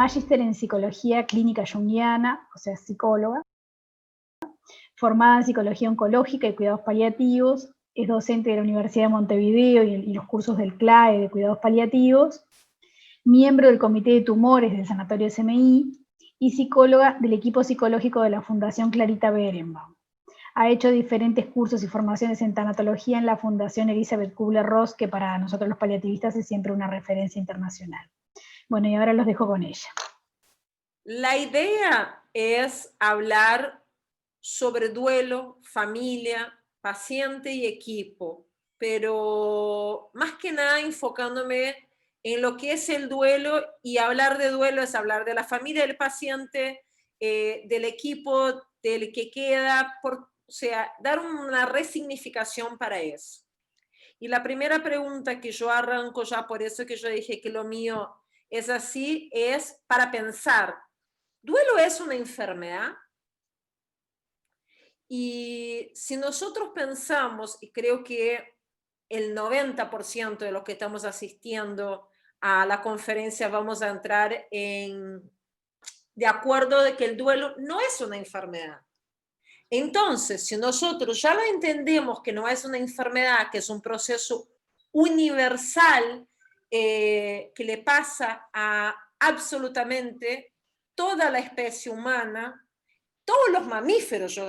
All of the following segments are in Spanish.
magíster en psicología clínica junguiana, o sea, psicóloga, formada en psicología oncológica y cuidados paliativos, es docente de la Universidad de Montevideo y los cursos del CLAE de cuidados paliativos, miembro del Comité de Tumores del Sanatorio SMI y psicóloga del equipo psicológico de la Fundación Clarita Berenbaum. Ha hecho diferentes cursos y formaciones en tanatología en la Fundación Elizabeth Kubler-Ross, que para nosotros los paliativistas es siempre una referencia internacional. Bueno, y ahora los dejo con ella. La idea es hablar sobre duelo, familia, paciente y equipo, pero más que nada enfocándome en lo que es el duelo, y hablar de duelo es hablar de la familia del paciente, del equipo, del que queda, o sea, dar una resignificación para eso. Y la primera pregunta que yo arranco, ya por eso que yo dije que lo mío es así, es para pensar, ¿duelo es una enfermedad? Y si nosotros pensamos, y creo que el 90% de los que estamos asistiendo a la conferencia vamos a entrar de acuerdo de que el duelo no es una enfermedad. Entonces, si nosotros ya lo entendemos que no es una enfermedad, que es un proceso universal que le pasa a absolutamente toda la especie humana, todos los mamíferos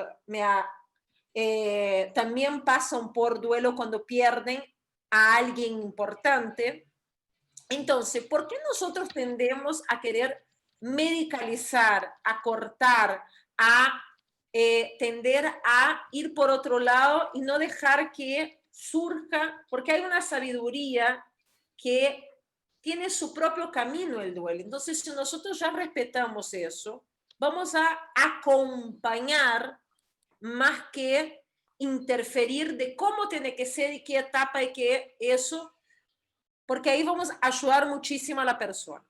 también pasan por duelo cuando pierden a alguien importante. Entonces, ¿por qué nosotros tendemos a querer medicalizar, a cortar, a tender a ir por otro lado y no dejar que surja? Porque hay una sabiduría que tiene su propio camino el duelo. Entonces, si nosotros ya respetamos eso, vamos a acompañar más que interferir de cómo tiene que ser y qué etapa y qué eso, porque ahí vamos a ayudar muchísimo a la persona.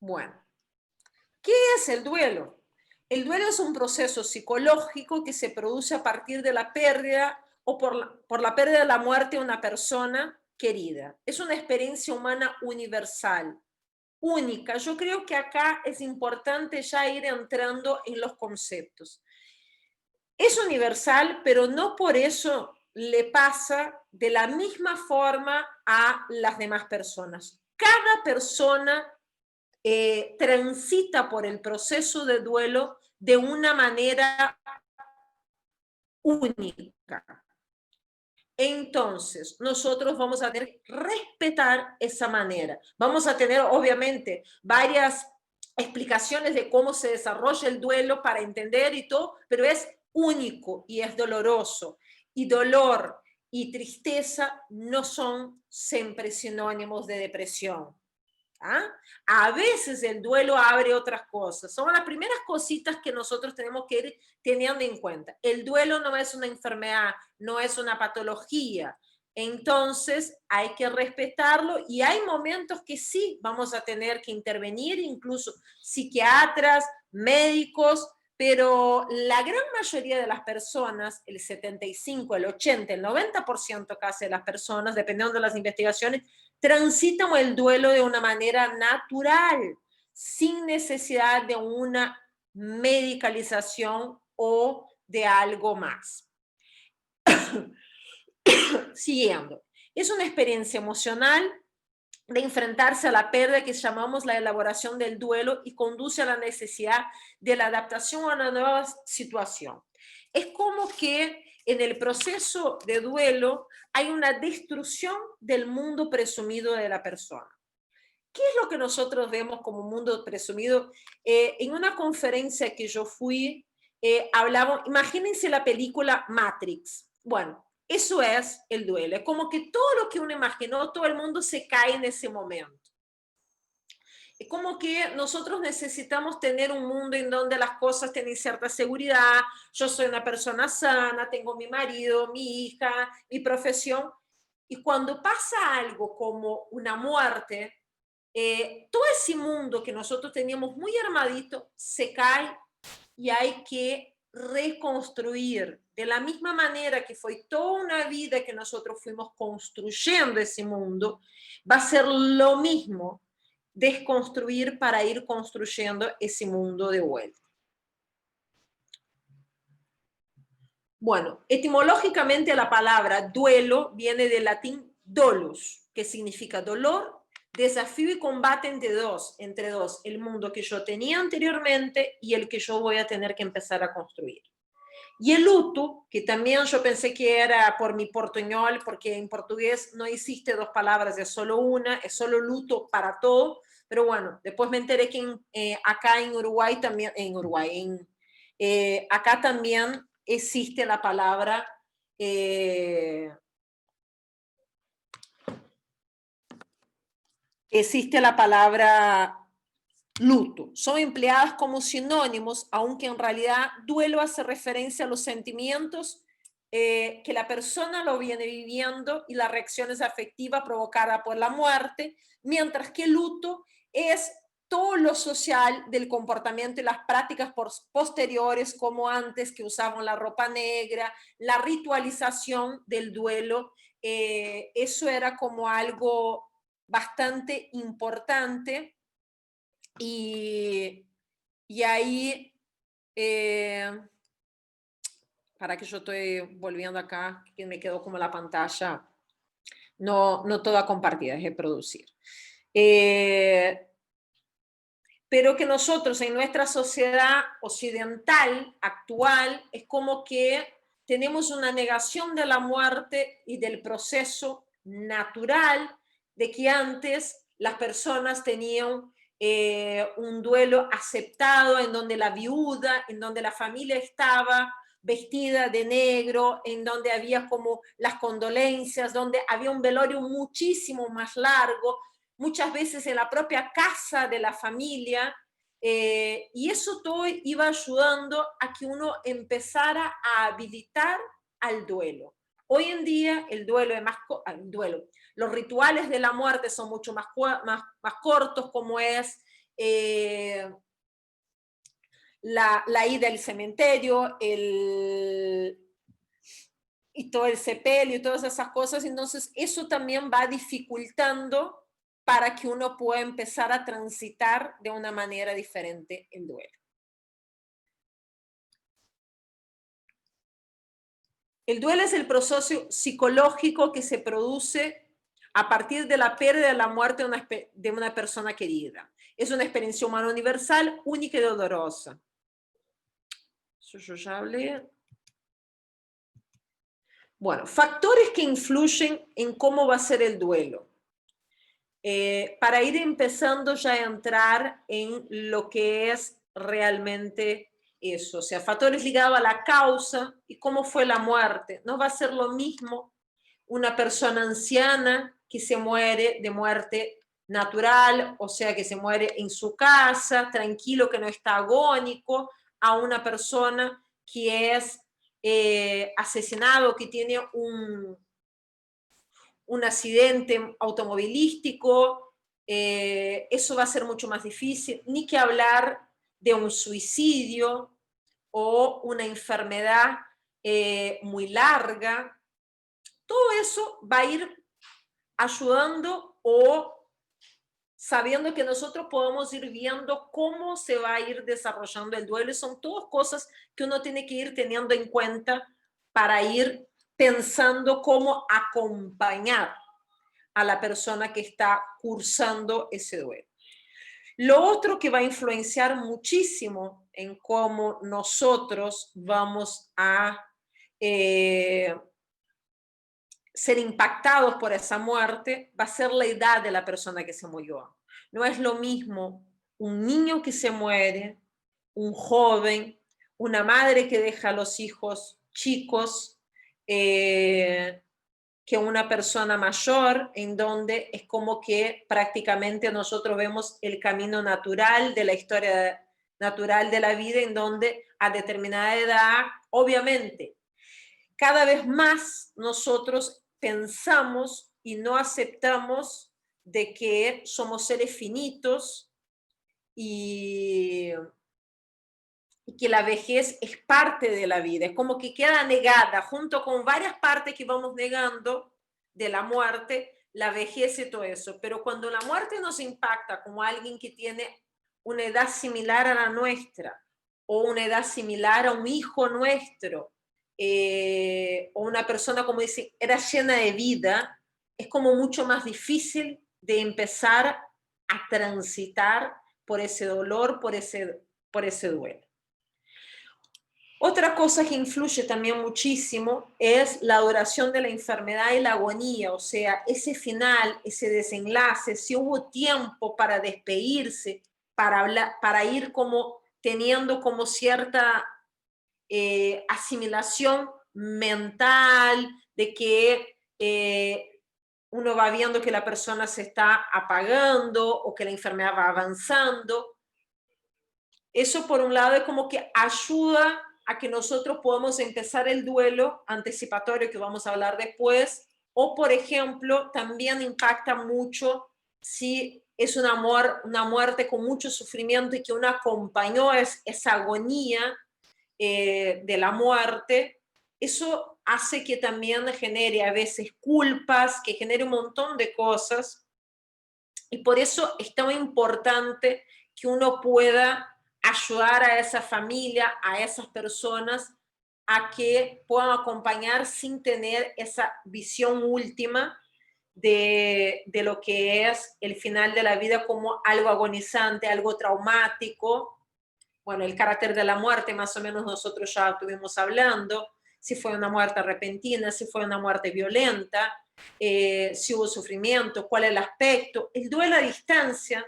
Bueno, ¿qué es el duelo? El duelo es un proceso psicológico que se produce a partir de la pérdida o por la pérdida de la muerte de una persona querida. Es una experiencia humana universal, única. Yo creo que acá es importante ya ir entrando en los conceptos. Es universal, pero no por eso le pasa de la misma forma a las demás personas. Cada persona transita por el proceso de duelo de una manera única. Entonces, nosotros vamos a tener que respetar esa manera. Vamos a tener, obviamente, varias explicaciones de cómo se desarrolla el duelo para entender y todo, pero es único y es doloroso. Y dolor y tristeza no son siempre sinónimos de depresión. ¿Ah? A veces el duelo abre otras cosas. Son las primeras cositas que nosotros tenemos que ir teniendo en cuenta. El duelo no es una enfermedad, no es una patología. Entonces hay que respetarlo, y hay momentos que sí vamos a tener que intervenir, incluso psiquiatras, médicos, pero la gran mayoría de las personas, el 75, el 80, el 90% casi de las personas, dependiendo de las investigaciones, transitan el duelo de una manera natural, sin necesidad de una medicalización o de algo más. Siguiendo, es una experiencia emocional de enfrentarse a la pérdida que llamamos la elaboración del duelo, y conduce a la necesidad de la adaptación a una nueva situación. Es como que en el proceso de duelo hay una destrucción del mundo presumido de la persona. ¿Qué es lo que nosotros vemos como mundo presumido? En una conferencia que yo fui, hablamos, imagínense la película Matrix. Bueno, eso es el duelo. Es como que todo lo que uno imaginó, todo el mundo se cae en ese momento. Es como que nosotros necesitamos tener un mundo en donde las cosas tienen cierta seguridad. Yo soy una persona sana, tengo mi marido, mi hija, mi profesión. Y cuando pasa algo como una muerte, todo ese mundo que nosotros teníamos muy armadito se cae, y hay que reconstruir de la misma manera que fue toda una vida que nosotros fuimos construyendo ese mundo. Va a ser lo mismo desconstruir para ir construyendo ese mundo de vuelta. Bueno, etimológicamente la palabra duelo viene del latín dolus, que significa dolor, desafío y combate entre dos, el mundo que yo tenía anteriormente y el que yo voy a tener que empezar a construir. Y el luto, que también yo pensé que era por mi portuñol, porque en portugués no existe dos palabras, es solo una, es solo luto para todo, pero bueno, después me enteré que acá en Uruguay también, acá también existe la palabra luto. Son empleadas como sinónimos, aunque en realidad duelo hace referencia a los sentimientos que la persona lo viene viviendo y las reacciones afectivas provocadas por la muerte, mientras que luto es todo lo social del comportamiento y las prácticas posteriores, como antes que usaban la ropa negra, la ritualización del duelo, eso era como algo bastante importante. Y ahí, para que yo estoy volviendo acá, que me quedó como la pantalla, no toda compartida, es de producir. Pero que nosotros en nuestra sociedad occidental actual es como que tenemos una negación de la muerte y del proceso natural de que antes las personas tenían un duelo aceptado en donde la viuda, en donde la familia estaba vestida de negro, en donde había como las condolencias, donde había un velorio muchísimo más largo, muchas veces en la propia casa de la familia, y eso todo iba ayudando a que uno empezara a habilitar al duelo. Hoy en día el duelo es más, los rituales de la muerte son mucho más cortos, como es la ida al cementerio, y todo el sepelio y todas esas cosas. Entonces eso también va dificultando para que uno pueda empezar a transitar de una manera diferente el duelo. El duelo es el proceso psicológico que se produce a partir de la pérdida de la muerte de una persona querida. Es una experiencia humana universal, única y dolorosa. Eso yo ya hablé. Bueno, factores que influyen en cómo va a ser el duelo. Para ir empezando ya a entrar en lo que es realmente eso, o sea, factores ligados a la causa y cómo fue la muerte. No va a ser lo mismo una persona anciana que se muere de muerte natural, o sea, que se muere en su casa, tranquilo, que no está agónico, a una persona que es asesinado, que tiene un accidente automovilístico, eso va a ser mucho más difícil, ni que hablar de un suicidio o una enfermedad muy larga. Todo eso va a ir ayudando o sabiendo que nosotros podemos ir viendo cómo se va a ir desarrollando el duelo. Son todas cosas que uno tiene que ir teniendo en cuenta para ir pensando cómo acompañar a la persona que está cursando ese duelo. Lo otro que va a influenciar muchísimo en cómo nosotros vamos a ser impactados por esa muerte va a ser la edad de la persona que se murió. No es lo mismo un niño que se muere, un joven, una madre que deja a los hijos chicos, que una persona mayor, en donde es como que prácticamente nosotros vemos el camino natural de la historia natural de la vida, en donde a determinada edad, obviamente, cada vez más nosotros pensamos y no aceptamos de que somos seres finitos y que la vejez es parte de la vida, es como que queda negada junto con varias partes que vamos negando de la muerte, la vejez y todo eso, pero cuando la muerte nos impacta como alguien que tiene una edad similar a la nuestra, o una edad similar a un hijo nuestro, o una persona, como dice, era llena de vida, es como mucho más difícil de empezar a transitar por ese dolor, por ese duelo. Otra cosa que influye también muchísimo es la duración de la enfermedad y la agonía, o sea, ese final, ese desenlace, si hubo tiempo para despedirse, para hablar, para ir como teniendo como cierta asimilación mental, de que uno va viendo que la persona se está apagando o que la enfermedad va avanzando. Eso por un lado es como que ayuda a que nosotros podamos empezar el duelo anticipatorio que vamos a hablar después, o por ejemplo también impacta mucho si es una muerte con mucho sufrimiento y que uno acompañó esa agonía de la muerte. Eso hace que también genere a veces culpas, que genere un montón de cosas, y por eso es tan importante que uno pueda ayudar a esa familia, a esas personas, a que puedan acompañar sin tener esa visión última de lo que es el final de la vida como algo agonizante, algo traumático. Bueno, el carácter de la muerte más o menos nosotros ya estuvimos hablando, si fue una muerte repentina, si fue una muerte violenta, si hubo sufrimiento, cuál es el aspecto. El duelo a distancia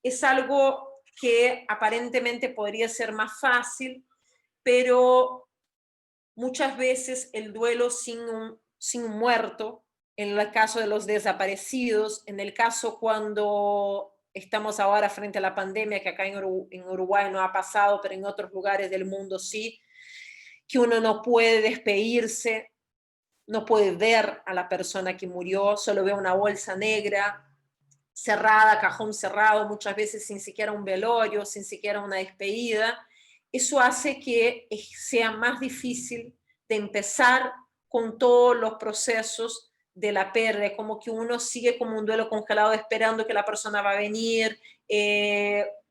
es algo que aparentemente podría ser más fácil, pero muchas veces el duelo sin un muerto, en el caso de los desaparecidos, en el caso cuando estamos ahora frente a la pandemia, que acá en Uruguay no ha pasado, pero en otros lugares del mundo sí, que uno no puede despedirse, no puede ver a la persona que murió, solo ve una bolsa negra, cerrada, cajón cerrado, muchas veces sin siquiera un velorio, sin siquiera una despedida. Eso hace que sea más difícil de empezar con todos los procesos de la pérdida, como que uno sigue como un duelo congelado esperando que la persona va a venir,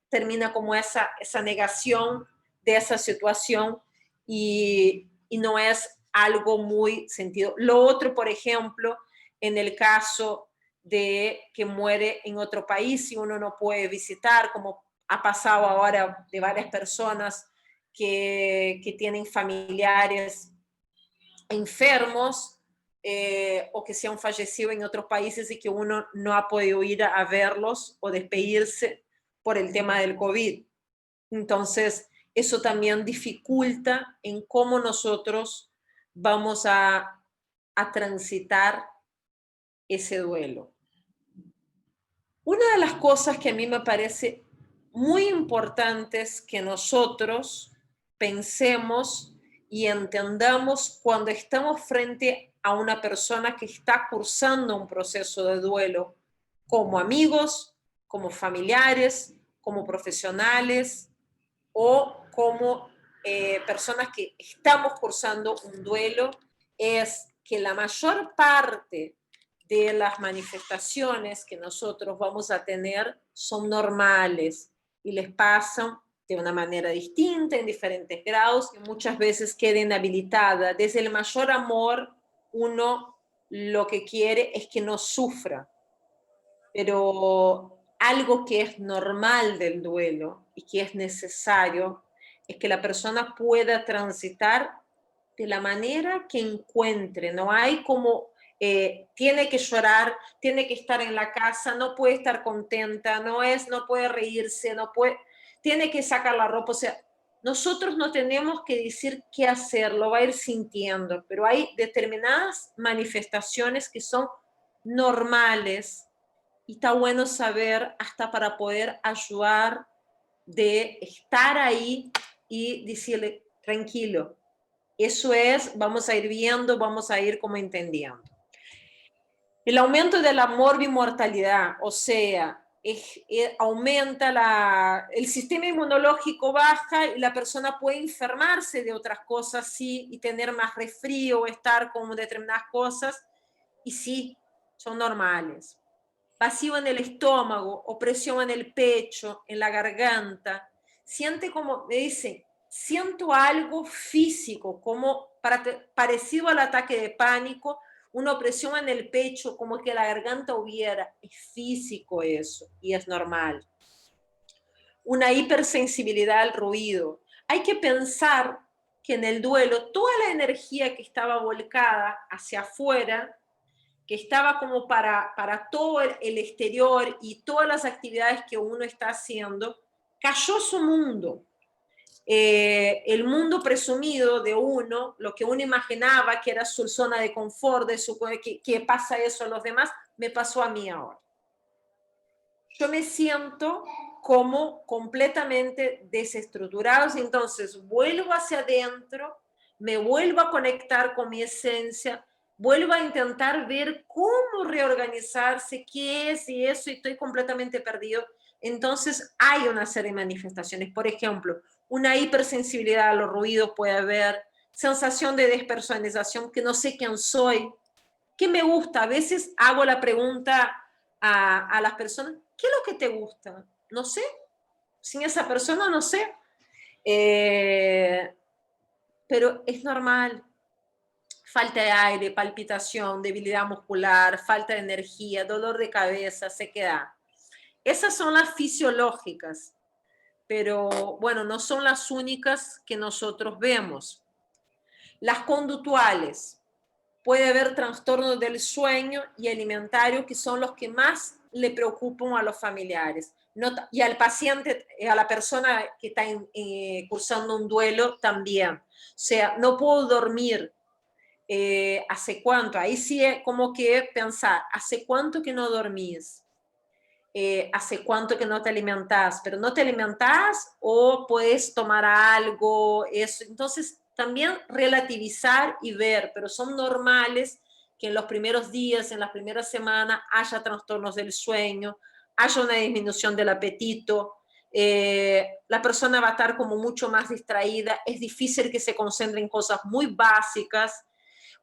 termina como esa negación de esa situación y no es algo muy sentido. Lo otro, por ejemplo, en el caso de que muere en otro país y uno no puede visitar, como ha pasado ahora de varias personas que tienen familiares enfermos o que se han fallecido en otros países y que uno no ha podido ir a verlos o despedirse por el tema del COVID. Entonces, eso también dificulta en cómo nosotros vamos a transitar ese duelo. Una de las cosas que a mí me parece muy importantes que nosotros pensemos y entendamos cuando estamos frente a una persona que está cursando un proceso de duelo, como amigos, como familiares, como profesionales o como personas que estamos cursando un duelo, es que la mayor parte de las manifestaciones que nosotros vamos a tener son normales y les pasan de una manera distinta, en diferentes grados, que muchas veces queda inhabilitada. Desde el mayor amor, uno lo que quiere es que no sufra, pero algo que es normal del duelo y que es necesario es que la persona pueda transitar de la manera que encuentre. No hay como tiene que llorar, tiene que estar en la casa, no puede estar contenta, no puede reírse, tiene que sacar la ropa. O sea, nosotros no tenemos que decir qué hacer, lo va a ir sintiendo, pero hay determinadas manifestaciones que son normales y está bueno saber hasta para poder ayudar de estar ahí y decirle, tranquilo, eso es, vamos a ir viendo, vamos a ir como entendiendo. El aumento de la morbimortalidad, o sea, aumenta el sistema inmunológico baja y la persona puede enfermarse de otras cosas, sí, y tener más resfrío o estar con determinadas cosas, y sí, son normales. Vacío en el estómago, opresión en el pecho, en la garganta. Siente como, me dice, siento algo físico, como parecido al ataque de pánico, una opresión en el pecho, como que la garganta hubiera. Es físico eso y es normal. Una hipersensibilidad al ruido. Hay que pensar que en el duelo toda la energía que estaba volcada hacia afuera, que estaba como para todo el exterior y todas las actividades que uno está haciendo, cayó su mundo. El mundo presumido de uno, lo que uno imaginaba que era su zona de confort, que pasa eso a los demás, me pasó a mí ahora. Yo me siento como completamente desestructurados, entonces vuelvo hacia adentro, me vuelvo a conectar con mi esencia, vuelvo a intentar ver cómo reorganizarse, qué es y eso, y estoy completamente perdido. Entonces hay una serie de manifestaciones, por ejemplo, una hipersensibilidad a los ruidos puede haber, sensación de despersonalización, que no sé quién soy, qué me gusta. A veces hago la pregunta a las personas, ¿qué es lo que te gusta? No sé, sin esa persona no sé. Pero es normal. Falta de aire, palpitación, debilidad muscular, falta de energía, dolor de cabeza, sequedad. Esas son las fisiológicas, pero bueno, no son las únicas que nosotros vemos. Las conductuales. Puede haber trastornos del sueño y alimentario que son los que más le preocupan a los familiares. Y al paciente, a la persona que está cursando un duelo también. O sea, no puedo dormir. ¿Hace cuánto? Ahí sí es como que pensar, ¿hace cuánto que no dormís? ¿Hace cuánto que no te alimentás? Pero no te alimentás o puedes tomar algo, eso. Entonces, también relativizar y ver, pero son normales que en los primeros días, en las primeras semanas, haya trastornos del sueño, haya una disminución del apetito, la persona va a estar como mucho más distraída, es difícil que se concentre en cosas muy básicas.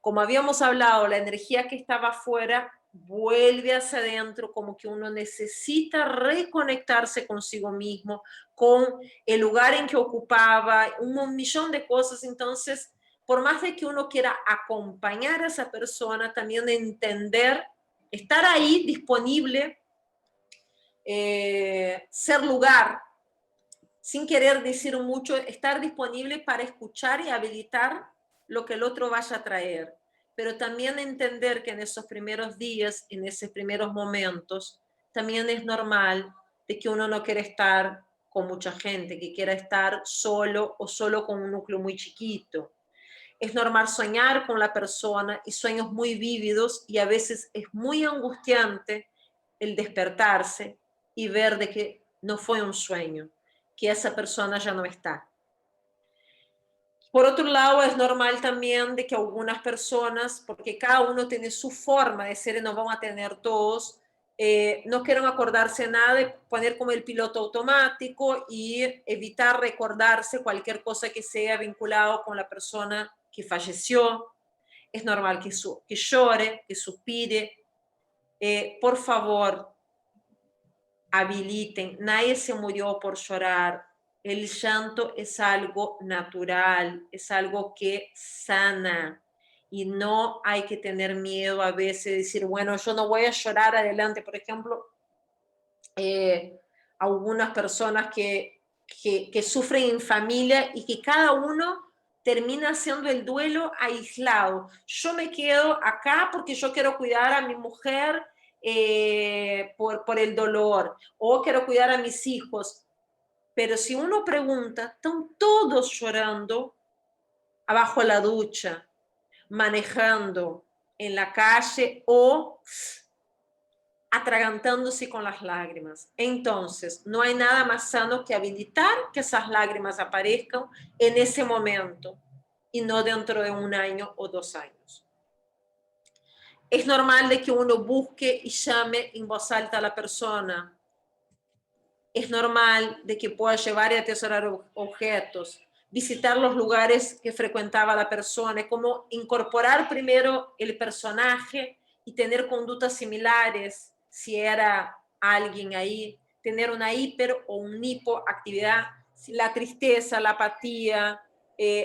Como habíamos hablado, la energía que estaba afuera vuelve hacia adentro, como que uno necesita reconectarse consigo mismo, con el lugar en que ocupaba, un millón de cosas. Entonces, por más de que uno quiera acompañar a esa persona, también entender, estar ahí disponible, ser lugar, sin querer decir mucho, estar disponible para escuchar y habilitar lo que el otro vaya a traer. Pero también entender que en esos primeros días, en esos primeros momentos, también es normal de que uno no quiera estar con mucha gente, que quiera estar solo o solo con un núcleo muy chiquito. Es normal soñar con la persona y sueños muy vívidos, y a veces es muy angustiante el despertarse y ver de que no fue un sueño, que esa persona ya no está. Por otro lado, es normal también de que algunas personas, porque cada uno tiene su forma de ser y no vamos a tener todos, no quieran acordarse nada, de poner como el piloto automático y evitar recordarse cualquier cosa que sea vinculado con la persona que falleció. Es normal que llore, que suspire. Por favor, habiliten, nadie se murió por llorar. El llanto es algo natural, es algo que sana, y no hay que tener miedo a veces de decir, bueno, yo no voy a llorar adelante. Por ejemplo, algunas personas que sufren en familia y que cada uno termina haciendo el duelo aislado. Yo me quedo acá porque yo quiero cuidar a mi mujer por el dolor, o quiero cuidar a mis hijos. Pero si uno pregunta, están todos llorando abajo de la ducha, manejando en la calle o atragantándose con las lágrimas. Entonces, no hay nada más sano que habilitar que esas lágrimas aparezcan en ese momento y no dentro de 1 año o 2 años. Es normal de que uno busque y llame en voz alta a la persona. Es normal de que pueda llevar y atesorar objetos, visitar los lugares que frecuentaba la persona, como incorporar primero el personaje y tener conductas similares, si era alguien ahí, tener una hiper o un hipoactividad, la tristeza, la apatía,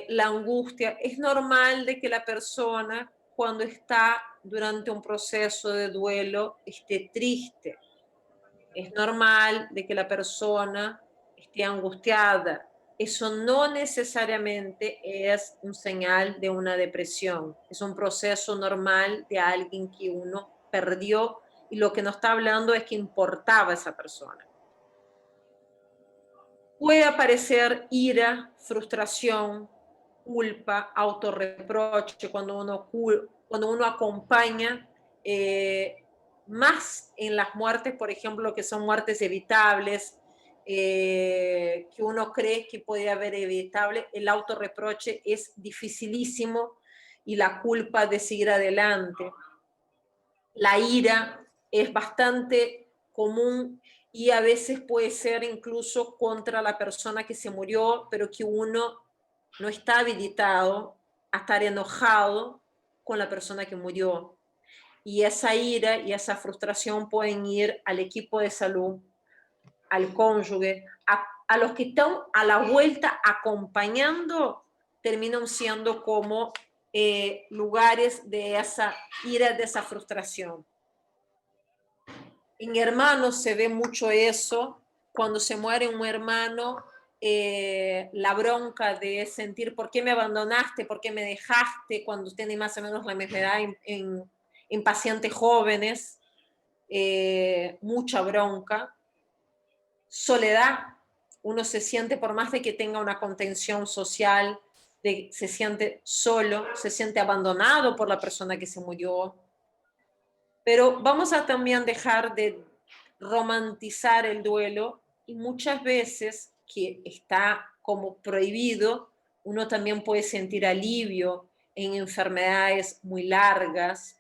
la angustia. Es normal de que la persona, cuando está durante un proceso de duelo, esté triste. Es normal de que la persona esté angustiada. Eso no necesariamente es un señal de una depresión. Es un proceso normal de alguien que uno perdió y lo que nos está hablando es que importaba a esa persona. Puede aparecer ira, frustración, culpa, autorreproche cuando uno acompaña más en las muertes, por ejemplo, que son muertes evitables, que uno cree que puede haber evitable, el autorreproche es dificilísimo y la culpa de seguir adelante. La ira es bastante común y a veces puede ser incluso contra la persona que se murió, pero que uno no está habilitado a estar enojado con la persona que murió. Y esa ira y esa frustración pueden ir al equipo de salud, al cónyuge, a los que están a la vuelta acompañando, terminan siendo como lugares de esa ira, de esa frustración. En hermanos se ve mucho eso. Cuando se muere un hermano, la bronca de sentir por qué me abandonaste, por qué me dejaste, cuando tiene más o menos la misma edad en pacientes jóvenes, mucha bronca. Soledad, uno se siente, por más de que tenga una contención social, se siente solo, se siente abandonado por la persona que se murió. Pero vamos a también dejar de romantizar el duelo y muchas veces que está como prohibido, uno también puede sentir alivio en enfermedades muy largas,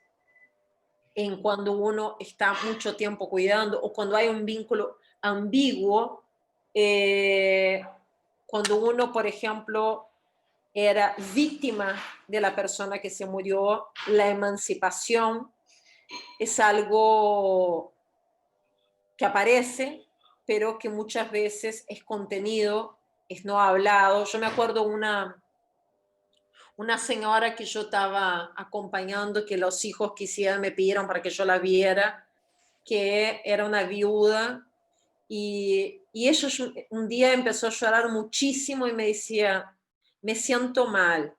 en cuando uno está mucho tiempo cuidando o cuando hay un vínculo ambiguo, cuando uno, por ejemplo, era víctima de la persona que se murió, la emancipación es algo que aparece, pero que muchas veces es contenido, es no hablado. Yo me acuerdo una señora que yo estaba acompañando, que los hijos quisieran, me pidieron para que yo la viera, que era una viuda, y ella un día empezó a llorar muchísimo y me decía, me siento mal.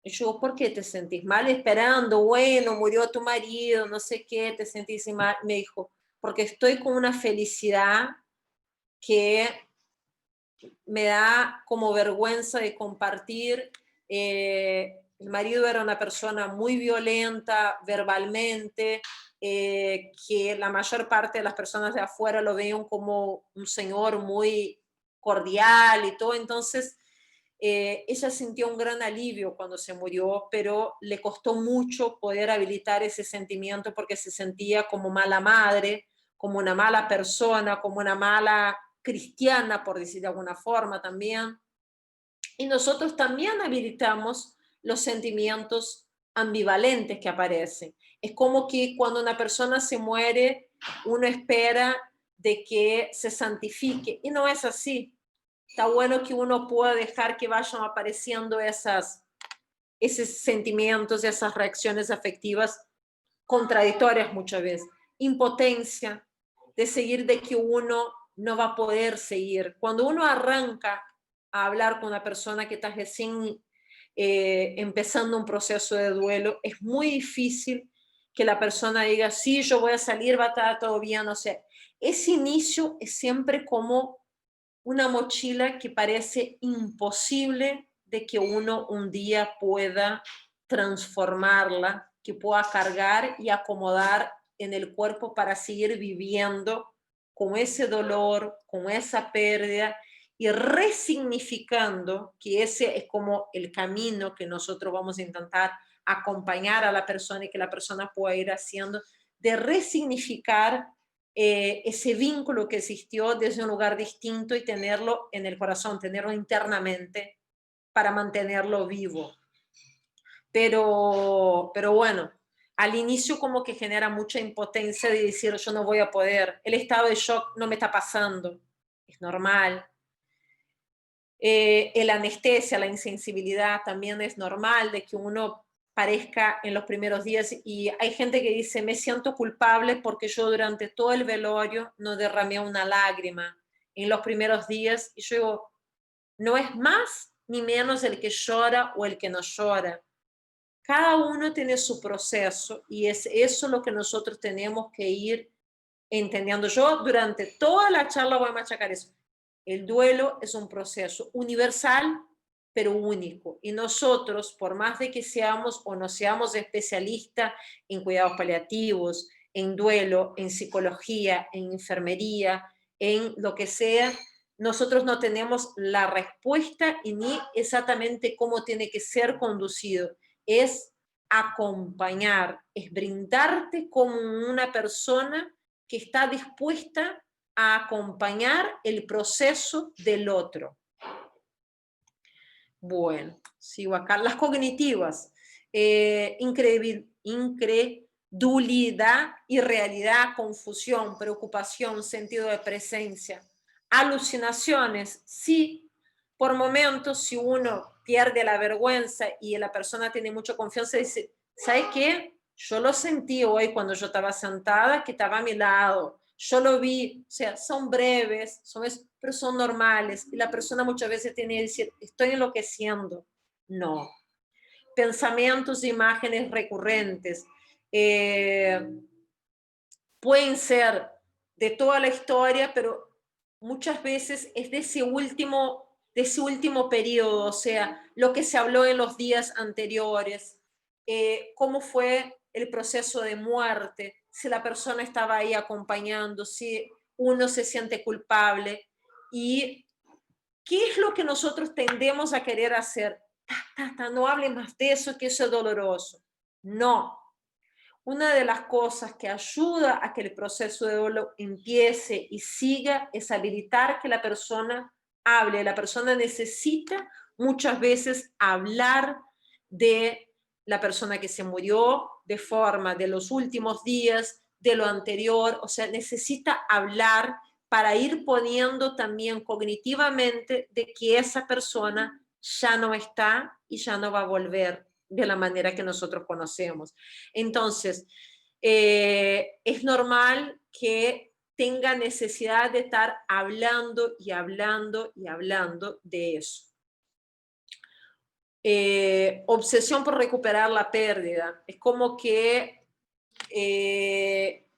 Y yo, ¿por qué te sentís mal? Esperando, bueno, murió tu marido, no sé qué, te sentís mal. Me dijo, porque estoy con una felicidad que me da como vergüenza de compartir. El marido era una persona muy violenta verbalmente, que la mayor parte de las personas de afuera lo veían como un señor muy cordial y todo. Entonces, ella sintió un gran alivio cuando se murió, pero le costó mucho poder habilitar ese sentimiento porque se sentía como mala madre, como una mala persona, como una mala cristiana, por decir de alguna forma también. Y nosotros también habilitamos los sentimientos ambivalentes que aparecen. Es como que cuando una persona se muere, uno espera de que se santifique, y no es así. Está bueno que uno pueda dejar que vayan apareciendo esos sentimientos, esas reacciones afectivas contradictorias muchas veces. Impotencia, de seguir de que uno no va a poder seguir. Cuando uno arranca a hablar con una persona que está recién empezando un proceso de duelo, es muy difícil que la persona diga, sí, yo voy a salir, va a estar todo bien. O sea, ese inicio es siempre como una mochila que parece imposible de que uno un día pueda transformarla, que pueda cargar y acomodar en el cuerpo para seguir viviendo con ese dolor, con esa pérdida y resignificando, que ese es como el camino que nosotros vamos a intentar acompañar a la persona y que la persona pueda ir haciendo, de resignificar ese vínculo que existió desde un lugar distinto y tenerlo en el corazón, tenerlo internamente para mantenerlo vivo. Pero bueno, Al inicio como que genera mucha impotencia de decir yo no voy a poder, el estado de shock no me está pasando, es normal. La anestesia, la insensibilidad también es normal de que uno parezca en los primeros días, y hay gente que dice me siento culpable porque yo durante todo el velorio no derramé una lágrima en los primeros días, y yo digo, no es más ni menos el que llora o el que no llora. Cada uno tiene su proceso y es eso lo que nosotros tenemos que ir entendiendo. Yo durante toda la charla voy a machacar eso. El duelo es un proceso universal, pero único. Y nosotros, por más de que seamos o no seamos especialistas en cuidados paliativos, en duelo, en psicología, en enfermería, en lo que sea, nosotros no tenemos la respuesta y ni exactamente cómo tiene que ser conducido. Es acompañar, es brindarte como una persona que está dispuesta a acompañar el proceso del otro. Bueno, sigo acá. Las cognitivas, incredulidad, irrealidad, confusión, preocupación, sentido de presencia. Alucinaciones, sí, por momentos, si uno pierde la vergüenza y la persona tiene mucha confianza, dice, ¿sabes qué? Yo lo sentí hoy cuando yo estaba sentada, que estaba a mi lado. Yo lo vi, o sea, son breves, pero son normales. Y la persona muchas veces tiene que decir, estoy enloqueciendo. No. Pensamientos, imágenes recurrentes. Pueden ser de toda la historia, pero muchas veces es de ese último periodo, o sea, lo que se habló en los días anteriores, cómo fue el proceso de muerte, si la persona estaba ahí acompañando, si uno se siente culpable, y qué es lo que nosotros tendemos a querer hacer. No hable más de eso, que eso es doloroso. No. Una de las cosas que ayuda a que el proceso de duelo empiece y siga es habilitar que la persona hable. La persona necesita muchas veces hablar de la persona que se murió, de forma de los últimos días, de lo anterior, o sea, necesita hablar para ir poniendo también cognitivamente de que esa persona ya no está y ya no va a volver de la manera que nosotros conocemos. Entonces, es normal que tenga necesidad de estar hablando y hablando y hablando de eso. Obsesión por recuperar la pérdida. Es como que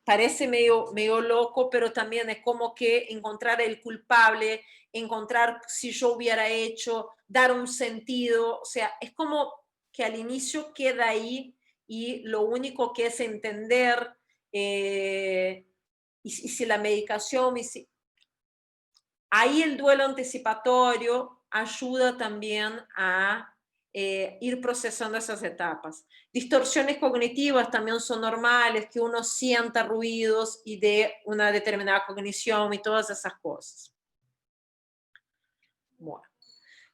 parece medio loco, pero también es como que encontrar el culpable, encontrar si yo hubiera hecho, dar un sentido, o sea, es como que al inicio queda ahí y lo único que es entender y si la medicación, ahí el duelo anticipatorio ayuda también a ir procesando esas etapas. Distorsiones cognitivas también son normales, que uno sienta ruidos y de una determinada cognición y todas esas cosas. Bueno.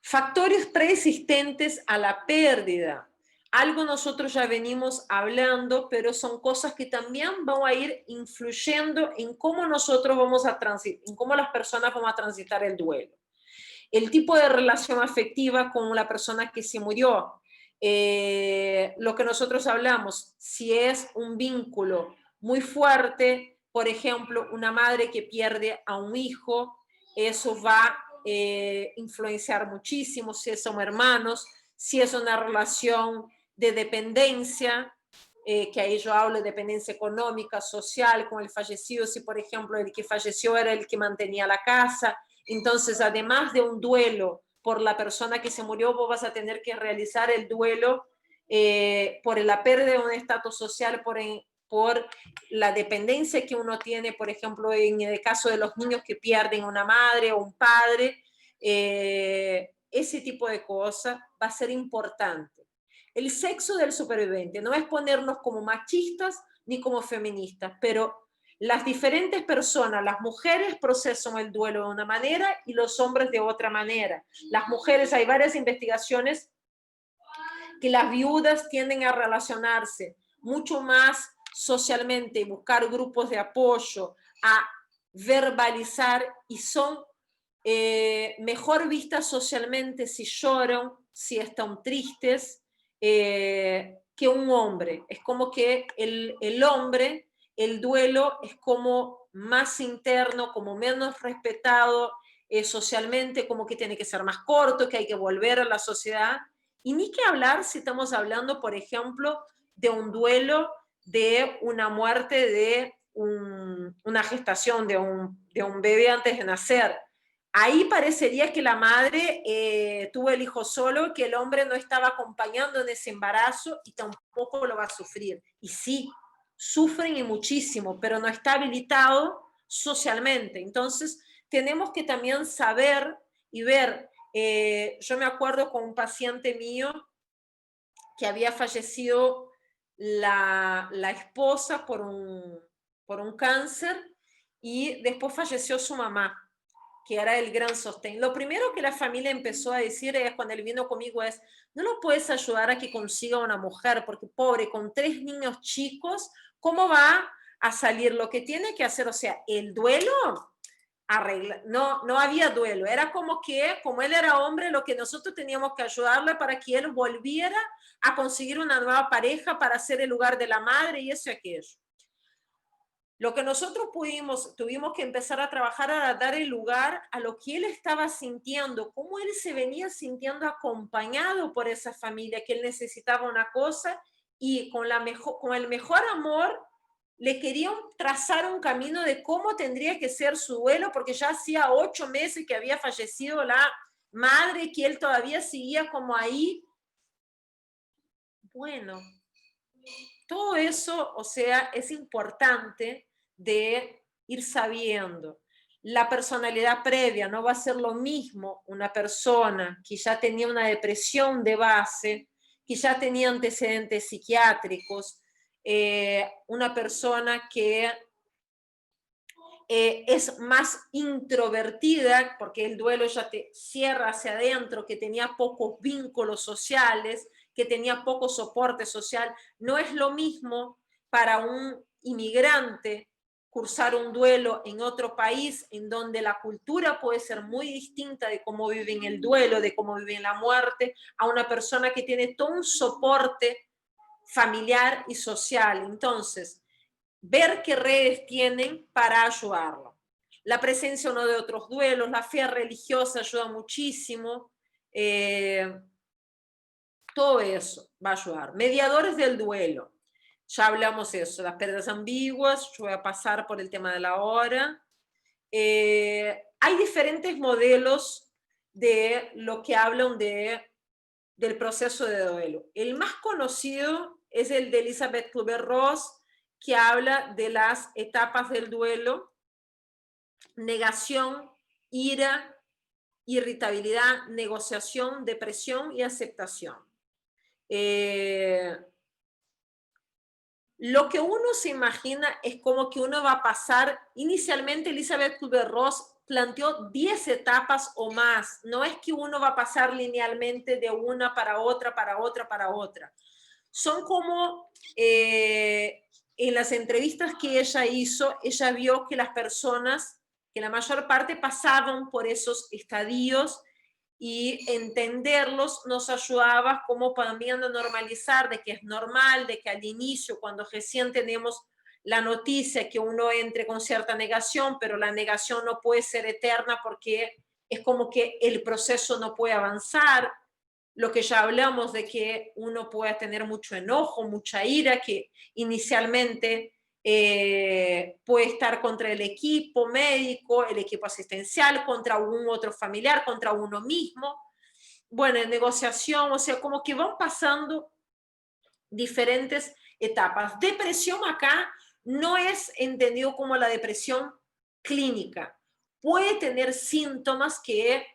Factores preexistentes a la pérdida. Algo nosotros ya venimos hablando, pero son cosas que también van a ir influyendo en cómo nosotros vamos a transitar, en cómo las personas van a transitar el duelo. El tipo de relación afectiva con la persona que se murió, lo que nosotros hablamos, si es un vínculo muy fuerte, por ejemplo, una madre que pierde a un hijo, eso va a influenciar muchísimo, si son hermanos, si es una relación de dependencia, que ahí yo hablo de dependencia económica, social, con el fallecido, si por ejemplo el que falleció era el que mantenía la casa. Entonces, además de un duelo por la persona que se murió, vos vas a tener que realizar el duelo por la pérdida de un estatus social, por la dependencia que uno tiene, por ejemplo, en el caso de los niños que pierden una madre o un padre, ese tipo de cosas va a ser importante. El sexo del superviviente, no es ponernos como machistas ni como feministas, pero las diferentes personas, las mujeres procesan el duelo de una manera y los hombres de otra manera. Las mujeres, hay varias investigaciones que las viudas tienden a relacionarse mucho más socialmente, buscar grupos de apoyo, a verbalizar, y son mejor vistas socialmente si lloran, si están tristes, que un hombre. Es como que el hombre, el duelo es como más interno, como menos respetado socialmente, como que tiene que ser más corto, que hay que volver a la sociedad. Y ni que hablar si estamos hablando, por ejemplo, de un duelo de una muerte de una gestación, de un bebé antes de nacer. Ahí parecería que la madre tuvo el hijo solo, que el hombre no estaba acompañando en ese embarazo y tampoco lo va a sufrir. Y sí, sufren y muchísimo, pero no está habilitado socialmente. Entonces, tenemos que también saber y ver. Yo me acuerdo con un paciente mío que había fallecido la esposa por un cáncer, y después falleció su mamá, que era el gran sostén. Lo primero que la familia empezó a decir es, cuando él vino conmigo, es: no lo puedes ayudar a que consiga una mujer, porque pobre, con 3 niños chicos, ¿cómo va a salir? Lo que tiene que hacer, o sea, el duelo, no había duelo, era como que, como él era hombre, lo que nosotros teníamos que ayudarle para que él volviera a conseguir una nueva pareja para hacer el lugar de la madre y eso y aquello. Lo que nosotros tuvimos que empezar a trabajar era dar el lugar a lo que él estaba sintiendo, cómo él se venía sintiendo acompañado por esa familia, que él necesitaba una cosa, y con el mejor amor le querían trazar un camino de cómo tendría que ser su duelo, porque ya hacía 8 meses que había fallecido la madre, que él todavía seguía como ahí. Bueno, todo eso, o sea, es importante de ir sabiendo. La personalidad previa no va a ser lo mismo una persona que ya tenía una depresión de base, que ya tenía antecedentes psiquiátricos, una persona que es más introvertida, porque el duelo ya te cierra hacia adentro, que tenía pocos vínculos sociales, que tenía poco soporte social. No es lo mismo para un inmigrante cursar un duelo en otro país, en donde la cultura puede ser muy distinta de cómo viven el duelo, de cómo viven la muerte, a una persona que tiene todo un soporte familiar y social. Entonces, ver qué redes tienen para ayudarlo. La presencia o no de otros duelos, la fe religiosa ayuda muchísimo. Todo eso va a ayudar. Mediadores del duelo. Ya hablamos de eso, las pérdidas ambiguas. Yo voy a pasar por el tema de la hora. Hay diferentes modelos de lo que hablan del proceso de duelo. El más conocido es el de Elizabeth Kübler-Ross, que habla de las etapas del duelo: negación, ira, irritabilidad, negociación, depresión y aceptación. Lo que uno se imagina es como que uno va a pasar, inicialmente Elizabeth Kübler-Ross planteó 10 etapas o más, no es que uno va a pasar linealmente de una para otra, para otra, para otra. Son como, en las entrevistas que ella hizo, ella vio que las personas, que la mayor parte pasaban por esos estadios, y entenderlos nos ayudaba como también a normalizar de que es normal, de que al inicio, cuando recién tenemos la noticia, que uno entre con cierta negación, pero la negación no puede ser eterna porque es como que el proceso no puede avanzar. Lo que ya hablamos de que uno puede tener mucho enojo, mucha ira, que inicialmente puede estar contra el equipo médico, el equipo asistencial, contra algún otro familiar, contra uno mismo. Bueno, en negociación, o sea, como que van pasando diferentes etapas. Depresión acá no es entendido como la depresión clínica. Puede tener síntomas que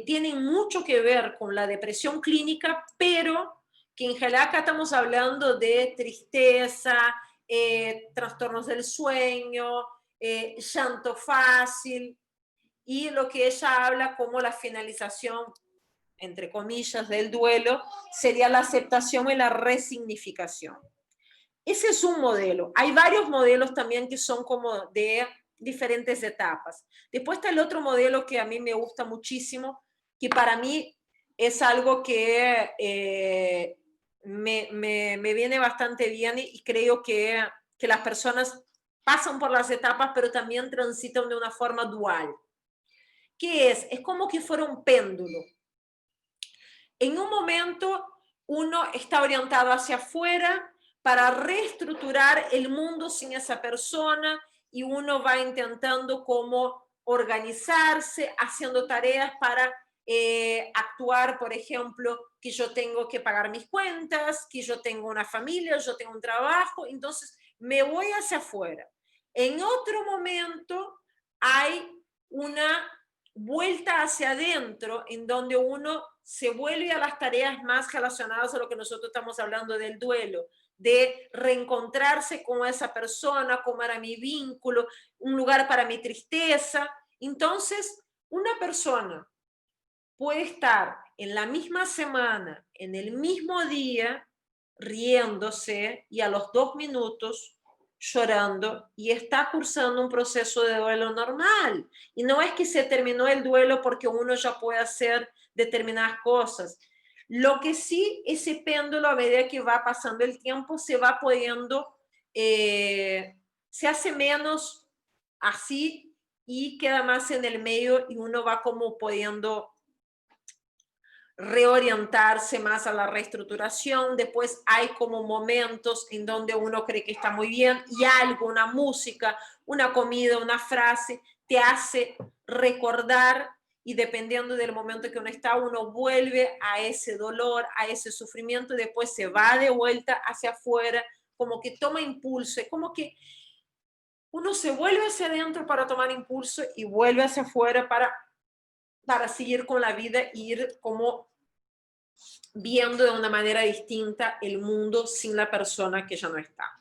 tienen mucho que ver con la depresión clínica, pero que en general acá estamos hablando de tristeza, trastornos del sueño, llanto fácil, y lo que ella habla como la finalización, entre comillas, del duelo, sería la aceptación y la resignificación. Ese es un modelo. Hay varios modelos también que son como de diferentes etapas. Después está el otro modelo que a mí me gusta muchísimo, que para mí es algo que me viene bastante bien y creo que las personas pasan por las etapas, pero también transitan de una forma dual. ¿Qué es? Es como que fuera un péndulo. En un momento uno está orientado hacia afuera para reestructurar el mundo sin esa persona y uno va intentando como organizarse, haciendo tareas para actuar, por ejemplo, que yo tengo que pagar mis cuentas, que yo tengo una familia, yo tengo un trabajo, entonces me voy hacia afuera. En otro momento hay una vuelta hacia adentro en donde uno se vuelve a las tareas más relacionadas a lo que nosotros estamos hablando del duelo, de reencontrarse con esa persona, cómo era mi vínculo, un lugar para mi tristeza. Entonces, una persona puede estar en la misma semana, en el mismo día, riéndose y a los 2 minutos llorando y está cursando un proceso de duelo normal. Y no es que se terminó el duelo porque uno ya puede hacer determinadas cosas. Lo que sí, ese péndulo a medida que va pasando el tiempo se va pudiendo, se hace menos así y queda más en el medio y uno va como pudiendo reorientarse más a la reestructuración. Después hay como momentos en donde uno cree que está muy bien y algo, una música, una comida, una frase, te hace recordar y dependiendo del momento que uno está, uno vuelve a ese dolor, a ese sufrimiento y después se va de vuelta hacia afuera, como que toma impulso, es como que uno se vuelve hacia adentro para tomar impulso y vuelve hacia afuera para seguir con la vida e ir como viendo de una manera distinta el mundo sin la persona que ya no está.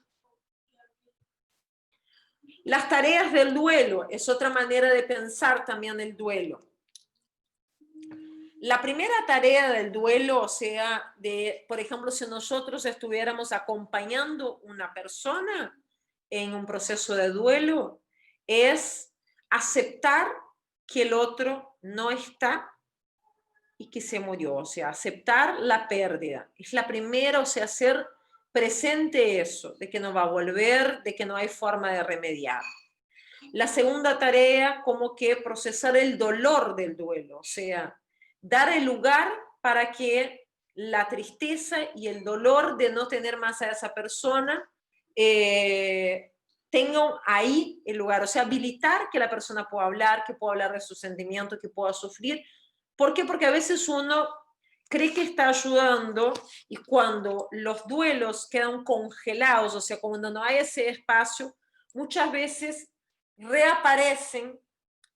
Las tareas del duelo es otra manera de pensar también el duelo. La primera tarea del duelo, o sea, por ejemplo, si nosotros estuviéramos acompañando a una persona en un proceso de duelo, es aceptar que el otro no está y que se murió, o sea, aceptar la pérdida. Es la primera, o sea, hacer presente eso, de que no va a volver, de que no hay forma de remediar. La segunda tarea, como que procesar el dolor del duelo, o sea, dar el lugar para que la tristeza y el dolor de no tener más a esa persona tengan ahí el lugar, o sea, habilitar que la persona pueda hablar, que pueda hablar de sus sentimientos, que pueda sufrir. ¿Por qué? Porque a veces uno cree que está ayudando y cuando los duelos quedan congelados, o sea, cuando no hay ese espacio, muchas veces reaparecen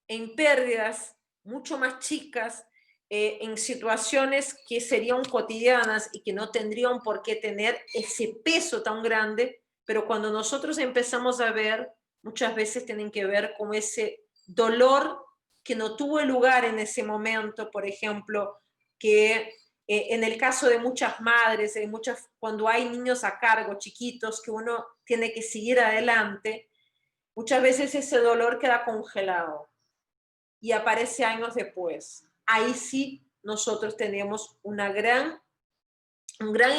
en pérdidas mucho más chicas, en situaciones que serían cotidianas y que no tendrían por qué tener ese peso tan grande, pero cuando nosotros empezamos a ver, muchas veces tienen que ver con ese dolor que no tuvo lugar en ese momento, por ejemplo, que en el caso de muchas madres, cuando hay niños a cargo, chiquitos, que uno tiene que seguir adelante, muchas veces ese dolor queda congelado y aparece años después. Ahí sí nosotros tenemos un gran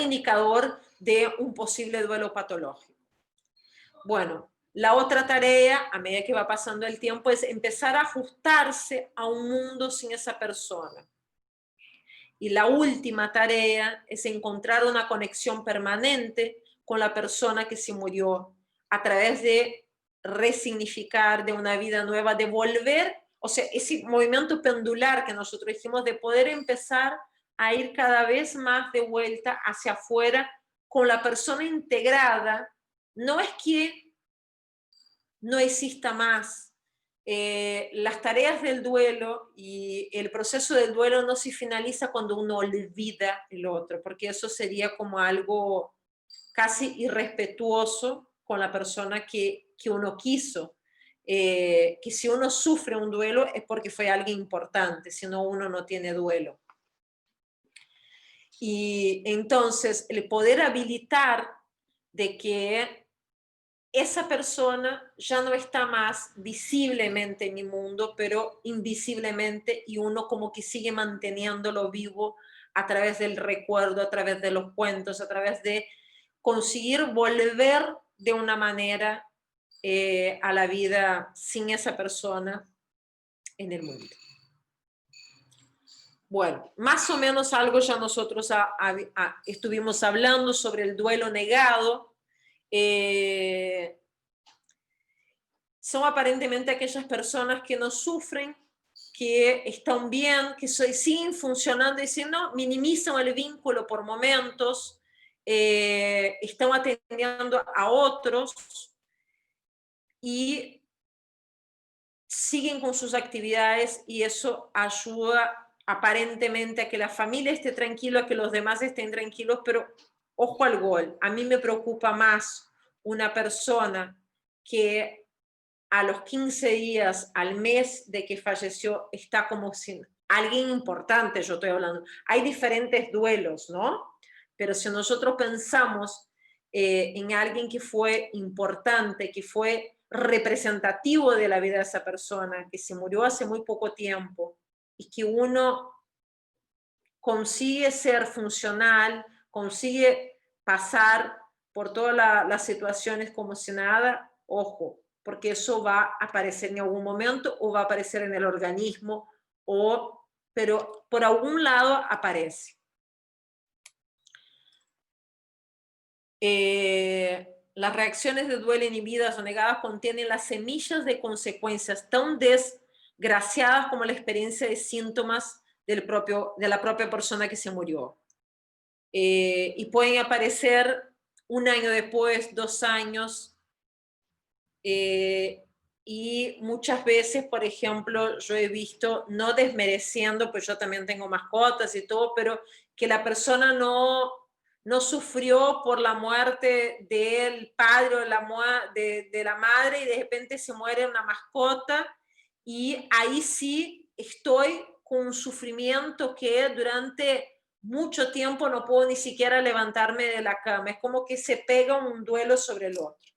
indicador de un posible duelo patológico. Bueno, la otra tarea, a medida que va pasando el tiempo, es empezar a ajustarse a un mundo sin esa persona. Y la última tarea es encontrar una conexión permanente con la persona que se murió a través de resignificar, de una vida nueva, de volver, o sea, ese movimiento pendular que nosotros dijimos, de poder empezar a ir cada vez más de vuelta hacia afuera con la persona integrada. No es que no exista más. Las tareas del duelo y el proceso del duelo no se finaliza cuando uno olvida el otro, porque eso sería como algo casi irrespetuoso con la persona que uno quiso. Que si uno sufre un duelo es porque fue alguien importante, si no uno no tiene duelo. Y entonces el poder habilitar de que esa persona ya no está más visiblemente en mi mundo, pero invisiblemente, y uno como que sigue manteniéndolo vivo a través del recuerdo, a través de los cuentos, a través de conseguir volver de una manera a la vida sin esa persona en el mundo. Bueno, más o menos algo ya nosotros estuvimos hablando sobre el duelo negado. Son aparentemente aquellas personas que no sufren, que están bien, que siguen funcionando y si no, minimizan el vínculo por momentos, están atendiendo a otros y siguen con sus actividades y eso ayuda aparentemente a que la familia esté tranquila, a que los demás estén tranquilos, pero ojo al gol, a mí me preocupa más una persona que a los 15 días, al mes de que falleció, está como sin alguien importante, yo estoy hablando. Hay diferentes duelos, ¿no? Pero si nosotros pensamos en alguien que fue importante, que fue representativo de la vida de esa persona, que se murió hace muy poco tiempo, y que uno consigue ser funcional, consigue pasar por todas las situaciones como si nada, ojo, porque eso va a aparecer en algún momento o va a aparecer en el organismo, pero por algún lado aparece. Las reacciones de duelo inhibidas o negadas contienen las semillas de consecuencias tan desgraciadas como la experiencia de síntomas de la propia persona que se murió. Y pueden aparecer 1 año después, 2 años, y muchas veces, por ejemplo, yo he visto, no desmereciendo, pues yo también tengo mascotas y todo, pero que la persona no sufrió por la muerte del padre o de la madre y de repente se muere una mascota y ahí sí estoy con un sufrimiento que durante mucho tiempo no puedo ni siquiera levantarme de la cama. Es como que se pega un duelo sobre el otro.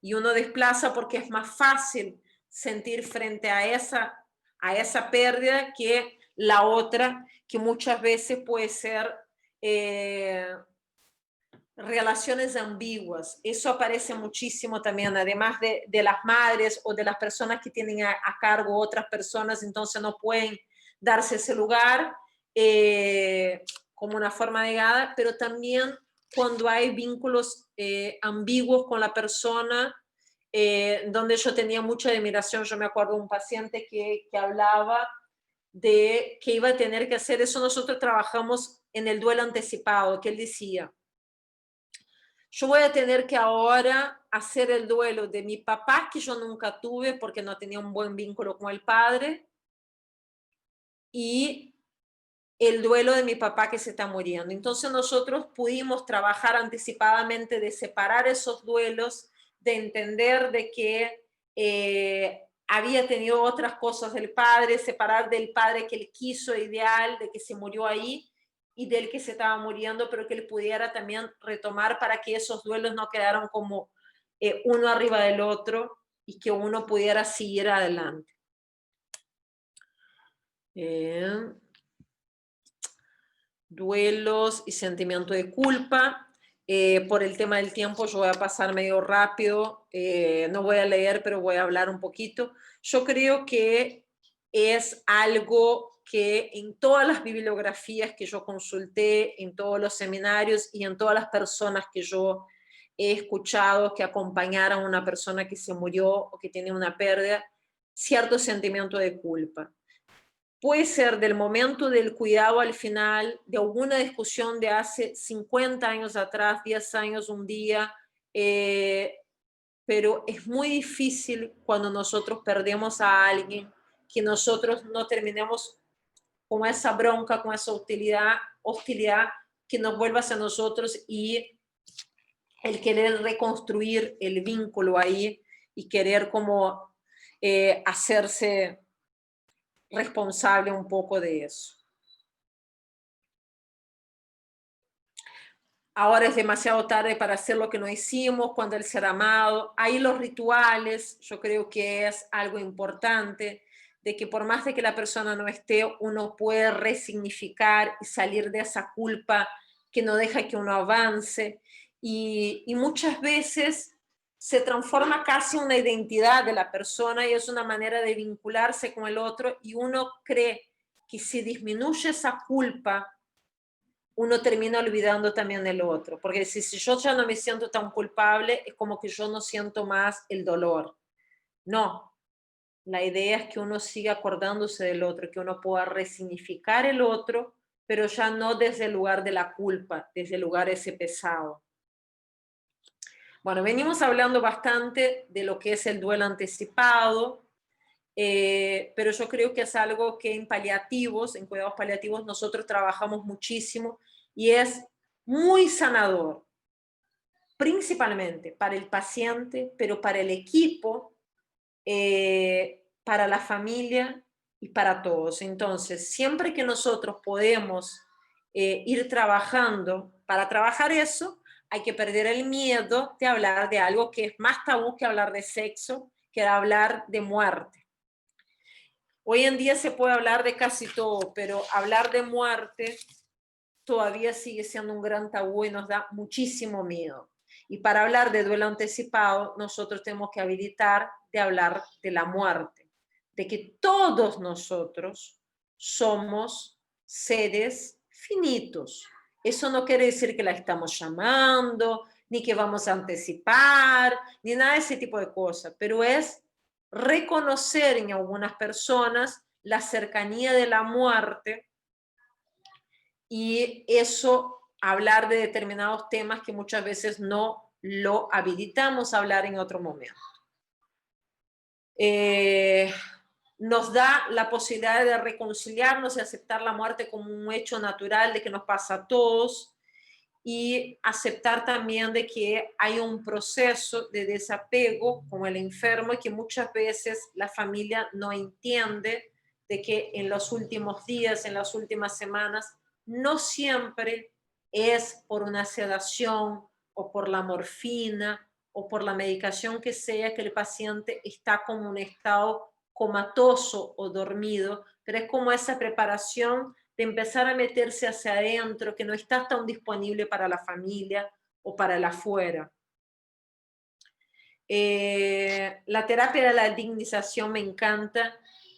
Y uno desplaza porque es más fácil sentir frente a esa pérdida que la otra, que muchas veces puede ser relaciones ambiguas. Eso aparece muchísimo también, además de las madres o de las personas que tienen a cargo otras personas, entonces no pueden darse ese lugar como una forma negada, pero también cuando hay vínculos ambiguos con la persona, donde yo tenía mucha admiración. Yo me acuerdo de un paciente que hablaba de que iba a tener que hacer eso. Nosotros trabajamos en el duelo anticipado, que él decía, yo voy a tener que ahora hacer el duelo de mi papá, que yo nunca tuve porque no tenía un buen vínculo con el padre, y el duelo de mi papá que se está muriendo. Entonces nosotros pudimos trabajar anticipadamente de separar esos duelos, de entender de que había tenido otras cosas del padre, separar del padre que él quiso, ideal, de que se murió ahí, y del que se estaba muriendo, pero que él pudiera también retomar para que esos duelos no quedaran como uno arriba del otro y que uno pudiera seguir adelante. Duelos y sentimiento de culpa. Por el tema del tiempo yo voy a pasar medio rápido, no voy a leer, pero voy a hablar un poquito. Yo creo que es algo que en todas las bibliografías que yo consulté, en todos los seminarios y en todas las personas que yo he escuchado que acompañaron a una persona que se murió o que tiene una pérdida, cierto sentimiento de culpa. Puede ser del momento del cuidado al final, de alguna discusión de hace 50 años atrás, 10 años, un día, pero es muy difícil cuando nosotros perdemos a alguien que nosotros no terminemos con esa bronca, con esa hostilidad que nos vuelva hacia nosotros y el querer reconstruir el vínculo ahí y querer como hacerse responsable un poco de eso. ahora es demasiado tarde para hacer lo que no hicimos, cuando el ser amado. Ahí los rituales, yo creo que es algo importante, de que por más de que la persona no esté, uno puede resignificar y salir de esa culpa que no deja que uno avance. Y muchas veces se transforma casi una identidad de la persona y es una manera de vincularse con el otro, y uno cree que si disminuye esa culpa, uno termina olvidando también el otro, porque si yo ya no me siento tan culpable, es como que yo no siento más el dolor. No, la idea es que uno siga acordándose del otro, que uno pueda resignificar el otro, pero ya no desde el lugar de la culpa, desde el lugar ese pesado. Bueno, venimos hablando bastante de lo que es el duelo anticipado, pero yo creo que es algo que en paliativos, en cuidados paliativos, nosotros trabajamos muchísimo y es muy sanador, principalmente para el paciente, pero para el equipo, para la familia y para todos. Entonces, siempre que nosotros podemos ir trabajando, para trabajar eso, hay que perder el miedo de hablar de algo que es más tabú que hablar de sexo, que hablar de muerte. Hoy en día se puede hablar de casi todo, pero hablar de muerte todavía sigue siendo un gran tabú y nos da muchísimo miedo. Y para hablar de duelo anticipado, nosotros tenemos que habilitar de hablar de la muerte, de que todos nosotros somos seres finitos. Eso no quiere decir que la estamos llamando, ni que vamos a anticipar, ni nada de ese tipo de cosas, pero es reconocer en algunas personas la cercanía de la muerte, y eso, hablar de determinados temas que muchas veces no lo habilitamos a hablar en otro momento. Nos da la posibilidad de reconciliarnos y aceptar la muerte como un hecho natural de que nos pasa a todos, y aceptar también de que hay un proceso de desapego con el enfermo y que muchas veces la familia no entiende de que en los últimos días, en las últimas semanas, no siempre es por una sedación o por la morfina o por la medicación que sea que el paciente está como en un estado comatoso o dormido, pero es como esa preparación de empezar a meterse hacia adentro, que no está tan disponible para la familia o para el afuera. La terapia de la dignización me encanta,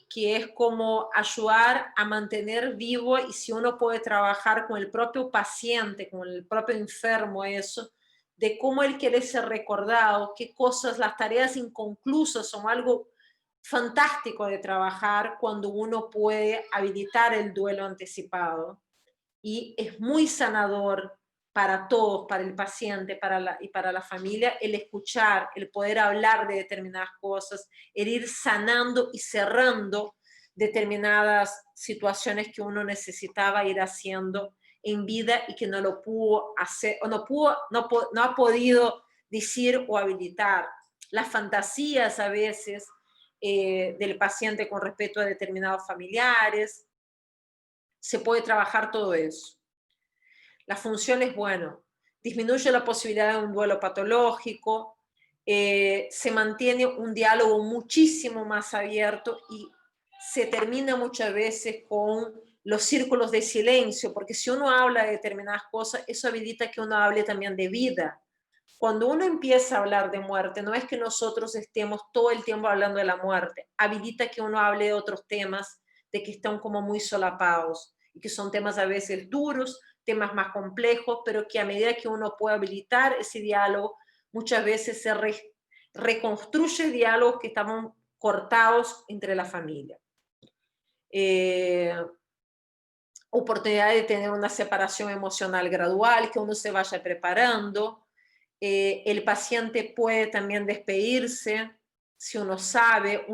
que es como ayudar a mantener vivo, y si uno puede trabajar con el propio paciente, con el propio enfermo, eso, de cómo él quiere ser recordado, qué cosas, las tareas inconclusas son algo fantástico de trabajar cuando uno puede habilitar el duelo anticipado, y es muy sanador para todos, para el paciente y para la familia, el escuchar, el poder hablar de determinadas cosas, el ir sanando y cerrando determinadas situaciones que uno necesitaba ir haciendo en vida y que no lo pudo hacer, o no ha podido decir o habilitar. Las fantasías a veces del paciente con respecto a determinados familiares, se puede trabajar todo eso. La función es, bueno, disminuye la posibilidad de un duelo patológico, se mantiene un diálogo muchísimo más abierto y se termina muchas veces con los círculos de silencio, porque si uno habla de determinadas cosas, eso habilita que uno hable también de vida. Cuando uno empieza a hablar de muerte, no es que nosotros estemos todo el tiempo hablando de la muerte, habilita que uno hable de otros temas, de que están como muy solapados, y que son temas a veces duros, temas más complejos, pero que a medida que uno puede habilitar ese diálogo, muchas veces se reconstruye diálogos que estaban cortados entre la familia. Oportunidad de tener una separación emocional gradual, que uno se vaya preparando. El paciente puede también despedirse, si uno sabe,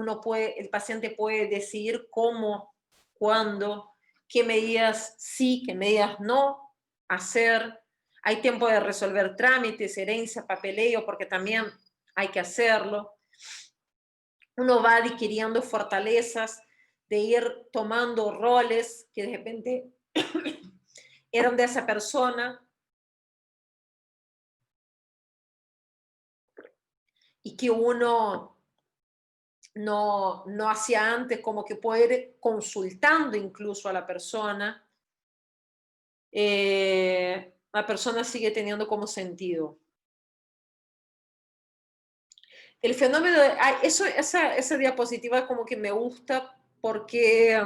el paciente puede decidir cómo, cuándo, qué medidas sí, qué medidas no hacer. Hay tiempo de resolver trámites, herencia, papeleo, porque también hay que hacerlo. Uno va adquiriendo fortalezas de ir tomando roles que de repente eran de esa persona, y que uno no hacía antes, como que puede ir consultando incluso a la persona sigue teniendo como sentido. El fenómeno, esa diapositiva como que me gusta porque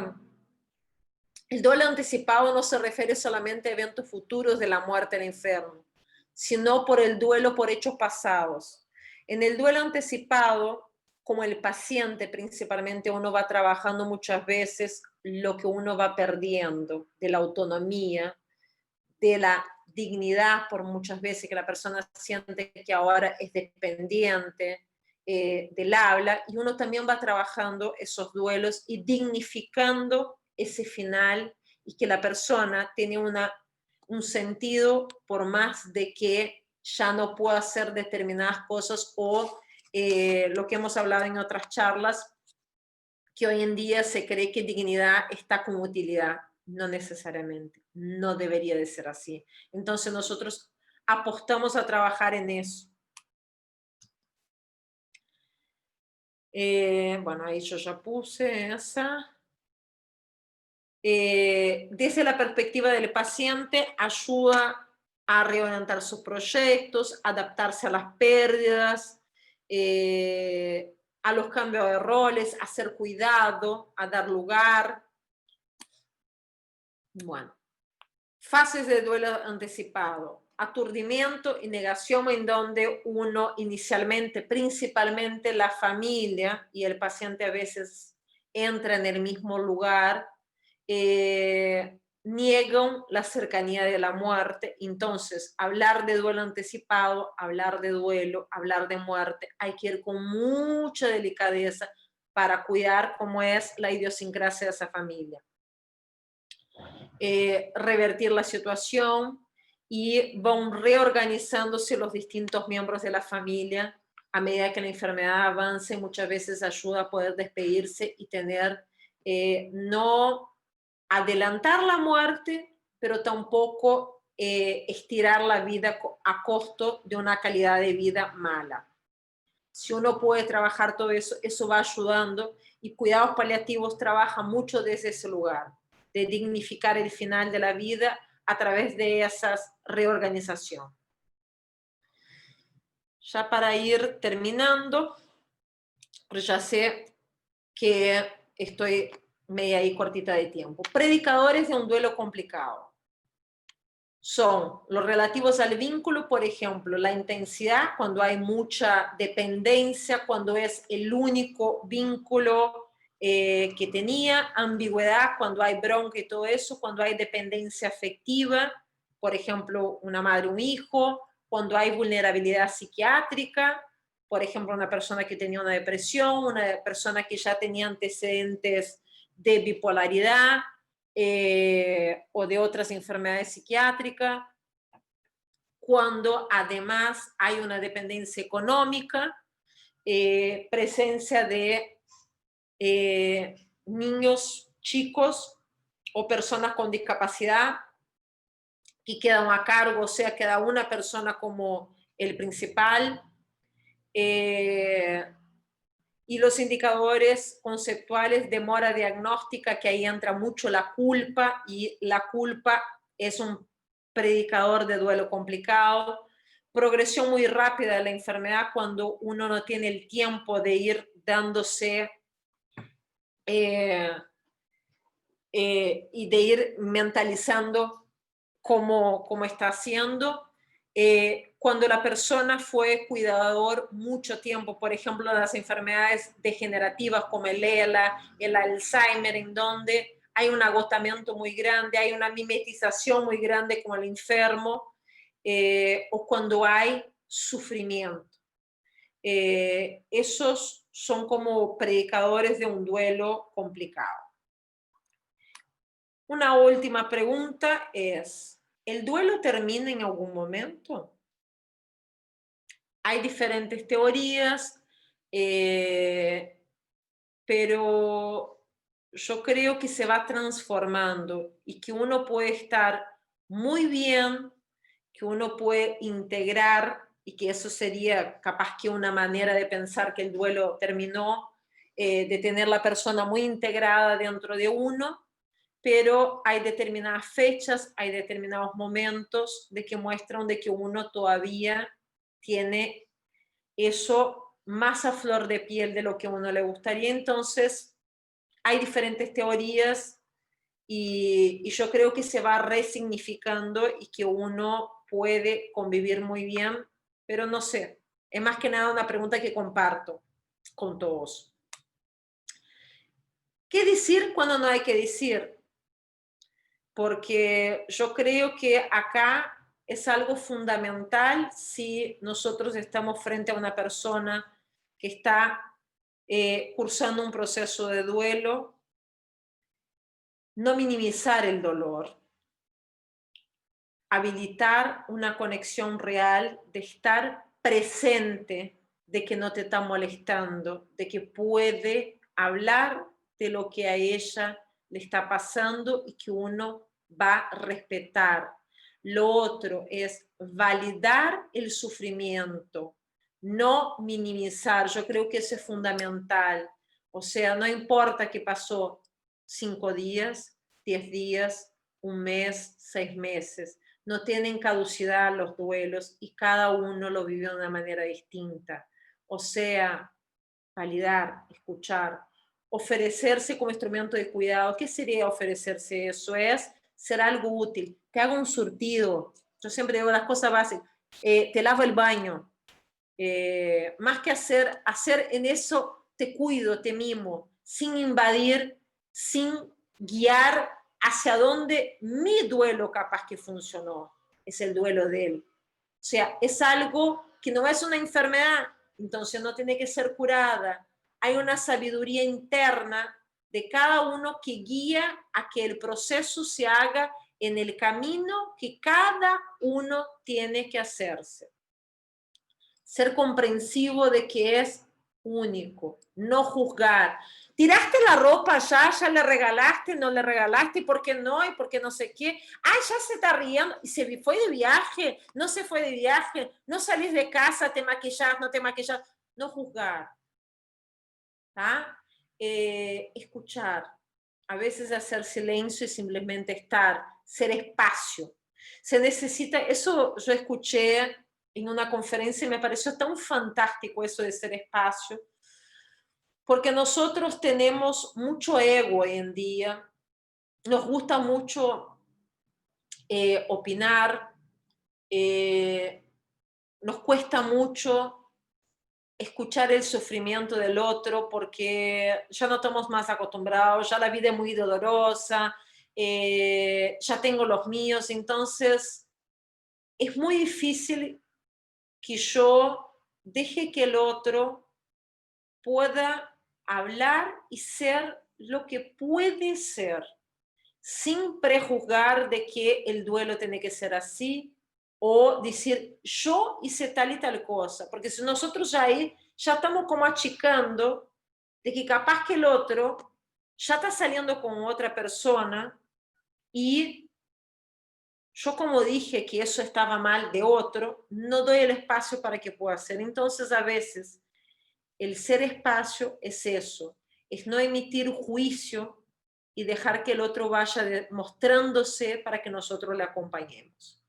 el duelo anticipado no se refiere solamente a eventos futuros de la muerte del enfermo, sino por el duelo por hechos pasados. En el duelo anticipado, como el paciente principalmente, uno va trabajando muchas veces lo que uno va perdiendo de la autonomía, de la dignidad, por muchas veces que la persona siente que ahora es dependiente del habla, y uno también va trabajando esos duelos y dignificando ese final, y que la persona tiene un sentido por más de que ya no pueda hacer determinadas cosas, o lo que hemos hablado en otras charlas, que hoy en día se cree que dignidad está con utilidad. No necesariamente, no debería de ser así. Entonces nosotros apostamos a trabajar en eso. Bueno, ahí yo ya puse esa. Desde la perspectiva del paciente, ayuda a reorientar sus proyectos, adaptarse a las pérdidas, a los cambios de roles, a ser cuidado, a dar lugar. Bueno, fases de duelo anticipado: aturdimiento y negación, en donde uno inicialmente, principalmente la familia y el paciente a veces entra en el mismo lugar, niegan la cercanía de la muerte. Entonces, hablar de duelo anticipado, hablar de duelo, hablar de muerte, hay que ir con mucha delicadeza para cuidar cómo es la idiosincrasia de esa familia. Revertir la situación, y van reorganizándose los distintos miembros de la familia a medida que la enfermedad avance. Muchas veces ayuda a poder despedirse y tener, no adelantar la muerte, pero tampoco estirar la vida a costo de una calidad de vida mala. Si uno puede trabajar todo eso, eso va ayudando, y cuidados paliativos trabaja mucho desde ese lugar, de dignificar el final de la vida a través de esas reorganización. Ya para ir terminando, pero ya sé que estoy media ahí cortita de tiempo. Predicadores de un duelo complicado son los relativos al vínculo, por ejemplo, la intensidad, cuando hay mucha dependencia, cuando es el único vínculo que tenía; ambigüedad, cuando hay bronca y todo eso; cuando hay dependencia afectiva, por ejemplo, una madre, un hijo; cuando hay vulnerabilidad psiquiátrica, por ejemplo, una persona que tenía una depresión, una persona que ya tenía antecedentes de bipolaridad, o de otras enfermedades psiquiátricas; cuando además hay una dependencia económica, presencia de niños chicos o personas con discapacidad que quedan a cargo, o sea, queda una persona como el principal. Y los indicadores conceptuales: demora diagnóstica, que ahí entra mucho la culpa, y la culpa es un predicador de duelo complicado. Progresión muy rápida de la enfermedad, cuando uno no tiene el tiempo de ir dándose y de ir mentalizando cómo está haciendo. Cuando la persona fue cuidador mucho tiempo, por ejemplo, las enfermedades degenerativas como el ELA, el Alzheimer, en donde hay un agotamiento muy grande, hay una mimetización muy grande con el enfermo, o cuando hay sufrimiento. Esos son como predicadores de un duelo complicado. Una última pregunta es: ¿el duelo termina en algún momento? Hay diferentes teorías, pero yo creo que se va transformando, y que uno puede estar muy bien, que uno puede integrar y que eso sería capaz que una manera de pensar que el duelo terminó, de tener la persona muy integrada dentro de uno, pero hay determinadas fechas, hay determinados momentos de que muestran de que uno todavía tiene eso más a flor de piel de lo que a uno le gustaría. Entonces, hay diferentes teorías y yo creo que se va resignificando y que uno puede convivir muy bien, pero no sé, es más que nada una pregunta que comparto con todos. ¿Qué decir cuando no hay que decir? Porque yo creo que acá es algo fundamental si nosotros estamos frente a una persona que está cursando un proceso de duelo, no minimizar el dolor, habilitar una conexión real, de estar presente, de que no te está molestando, de que puede hablar de lo que a ella le está pasando y que uno va a respetar. Lo otro es validar el sufrimiento, no minimizar. Yo creo que eso es fundamental. O sea, no importa que pasó 5 días, 10 días, un mes, 6 meses. No tienen caducidad los duelos y cada uno lo vive de una manera distinta. O sea, validar, escuchar, ofrecerse como instrumento de cuidado. ¿Qué sería ofrecerse? Eso es ser algo útil, que haga un surtido. Yo siempre digo las cosas básicas. Te lavo el baño. Más que hacer en eso, te cuido, te mimo, sin invadir, sin guiar hacia donde mi duelo capaz que funcionó. Es el duelo de él. O sea, es algo que no es una enfermedad, entonces no tiene que ser curada. Hay una sabiduría interna de cada uno que guía a que el proceso se haga en el camino que cada uno tiene que hacerse. Ser comprensivo de que es único, no juzgar. ¿Tiraste la ropa ya? ¿Ya le regalaste? ¿No le regalaste? ¿Por qué no? ¿Y por qué no sé qué? ¡Ay, ya se está riendo! ¿Y se fue de viaje? ¿No se fue de viaje? ¿No salís de casa? ¿Te maquillás? ¿No te maquillás? No juzgar. ¿Tá? Escuchar. A veces hacer silencio y simplemente estar, ser espacio. Se necesita, eso yo escuché en una conferencia y me pareció tan fantástico eso de ser espacio, porque nosotros tenemos mucho ego hoy en día, nos gusta mucho opinar, nos cuesta mucho escuchar el sufrimiento del otro porque ya no estamos más acostumbrados, ya la vida es muy dolorosa, ya tengo los míos, entonces es muy difícil que yo deje que el otro pueda hablar y ser lo que puede ser, sin prejuzgar de que el duelo tiene que ser así, o decir, yo hice tal y tal cosa, porque si nosotros ahí ya estamos como achicando de que capaz que el otro ya está saliendo con otra persona y yo como dije que eso estaba mal de otro, no doy el espacio para que pueda hacer. Entonces a veces el ser espacio es eso, es no emitir juicio y dejar que el otro vaya mostrándose para que nosotros le acompañemos.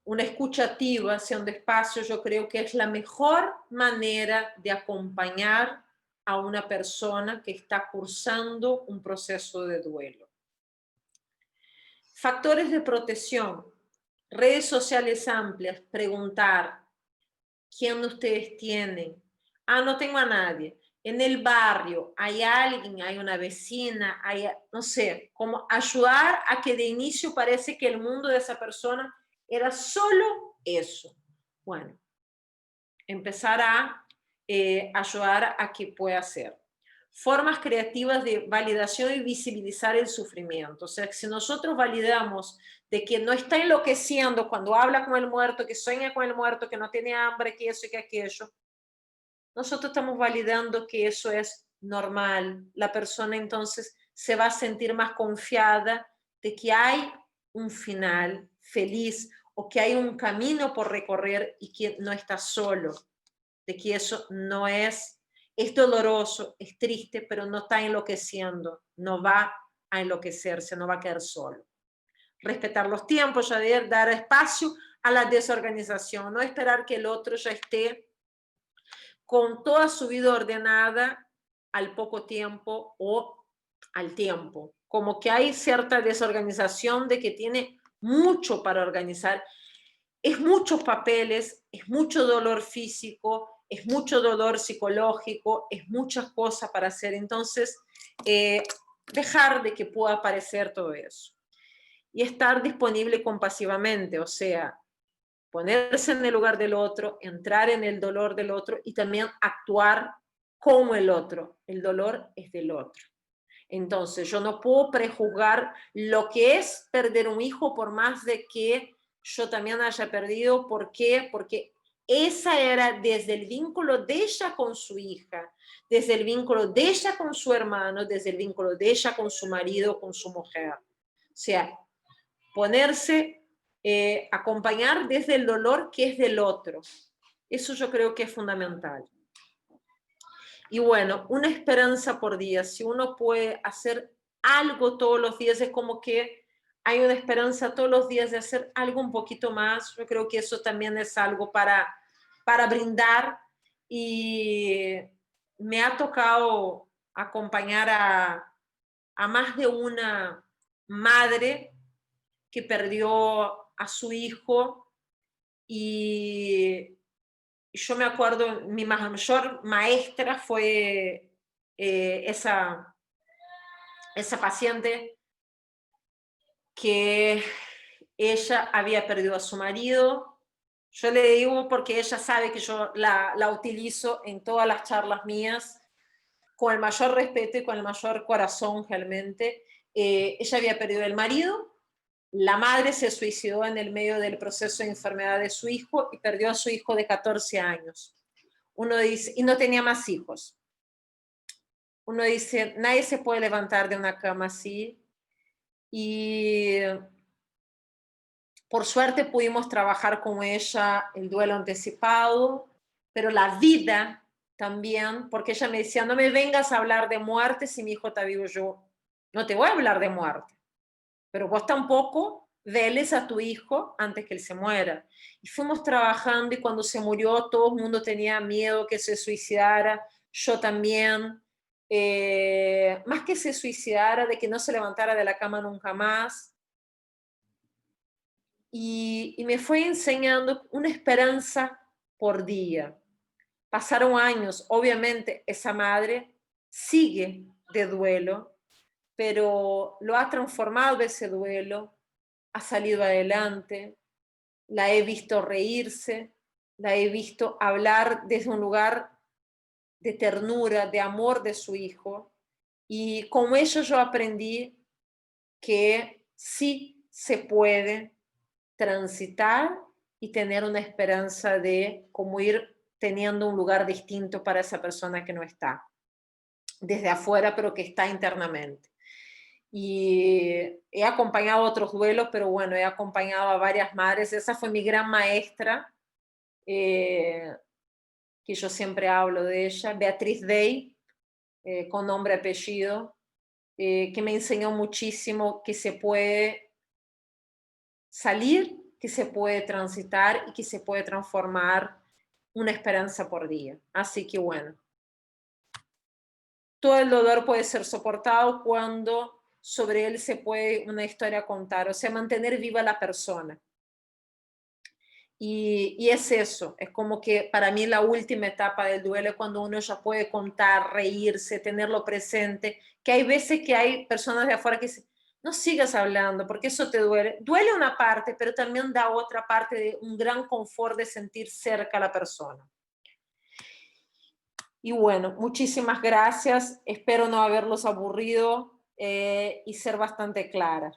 Una escucha activa, sea un espacio, yo creo que es la mejor manera de acompañar a una persona que está cursando un proceso de duelo. Factores de protección, redes sociales amplias, preguntar, ¿quién de ustedes tienen? Ah, no tengo a nadie. En el barrio hay alguien, hay una vecina, hay, no sé, como ayudar a que de inicio parece que el mundo de esa persona era solo eso. Bueno, empezar a ayudar a que pueda ser. Formas creativas de validación y visibilizar el sufrimiento. O sea, que si nosotros validamos de que no está enloqueciendo cuando habla con el muerto, que sueña con el muerto, que no tiene hambre, que eso y que aquello, nosotros estamos validando que eso es normal. La persona entonces se va a sentir más confiada de que hay un final feliz, o que hay un camino por recorrer y que no está solo, de que eso no es doloroso, es triste, pero no está enloqueciendo, no va a enloquecerse, no va a quedar solo. Respetar los tiempos, ya dar espacio a la desorganización, no esperar que el otro ya esté con toda su vida ordenada al poco tiempo o al tiempo. Como que hay cierta desorganización de que tiene mucho para organizar. Es muchos papeles, es mucho dolor físico, es mucho dolor psicológico, es muchas cosas para hacer. Entonces, dejar de que pueda aparecer todo eso. Y estar disponible compasivamente, o sea, ponerse en el lugar del otro, entrar en el dolor del otro y también actuar como el otro. El dolor es del otro. Entonces, yo no puedo prejuzgar lo que es perder un hijo por más de que yo también haya perdido. ¿Por qué? Porque esa era desde el vínculo de ella con su hija, desde el vínculo de ella con su hermano, desde el vínculo de ella con su marido, con su mujer. O sea, ponerse, acompañar desde el dolor que es del otro. Eso yo creo que es fundamental. Y bueno, una esperanza por día. Si uno puede hacer algo todos los días, es como que hay una esperanza todos los días de hacer algo un poquito más. Yo creo que eso también es algo para brindar. Y me ha tocado acompañar a más de una madre que perdió a su hijo, y yo me acuerdo, mi mayor maestra fue esa paciente que ella había perdido a su marido. Yo le digo porque ella sabe que yo la utilizo en todas las charlas mías con el mayor respeto y con el mayor corazón realmente. Ella había perdido el marido. La madre se suicidó en el medio del proceso de enfermedad de su hijo y perdió a su hijo de 14 años. Uno dice, y no tenía más hijos. Uno dice, nadie se puede levantar de una cama así. Y por suerte pudimos trabajar con ella el duelo anticipado, pero la vida también, porque ella me decía, no me vengas a hablar de muerte si mi hijo está vivo. Yo no te voy a hablar de muerte, pero vos tampoco veles a tu hijo antes que él se muera. Y fuimos trabajando, y cuando se murió todo el mundo tenía miedo que se suicidara, yo también, más que se suicidara, de que no se levantara de la cama nunca más. Y me fue enseñando una esperanza por día. Pasaron años, obviamente esa madre sigue de duelo, pero lo ha transformado ese duelo, ha salido adelante, la he visto reírse, la he visto hablar desde un lugar de ternura, de amor de su hijo, y con ello yo aprendí que sí se puede transitar y tener una esperanza de cómo ir teniendo un lugar distinto para esa persona que no está desde afuera, pero que está internamente. Y he acompañado otros duelos, pero bueno, he acompañado a varias madres. Esa fue mi gran maestra, que yo siempre hablo de ella, Beatriz Day, con nombre y apellido, que me enseñó muchísimo que se puede salir, que se puede transitar y que se puede transformar una esperanza por día. Así que bueno, todo el dolor puede ser soportado cuando sobre él se puede una historia contar, o sea, mantener viva la persona. Y es eso, es como que para mí la última etapa del duelo es cuando uno ya puede contar, reírse, tenerlo presente, que hay veces que hay personas de afuera que dicen, no sigas hablando porque eso te duele. Duele una parte, pero también da otra parte de un gran confort de sentir cerca a la persona. Y bueno, muchísimas gracias. Espero no haberlos aburrido y ser bastante clara.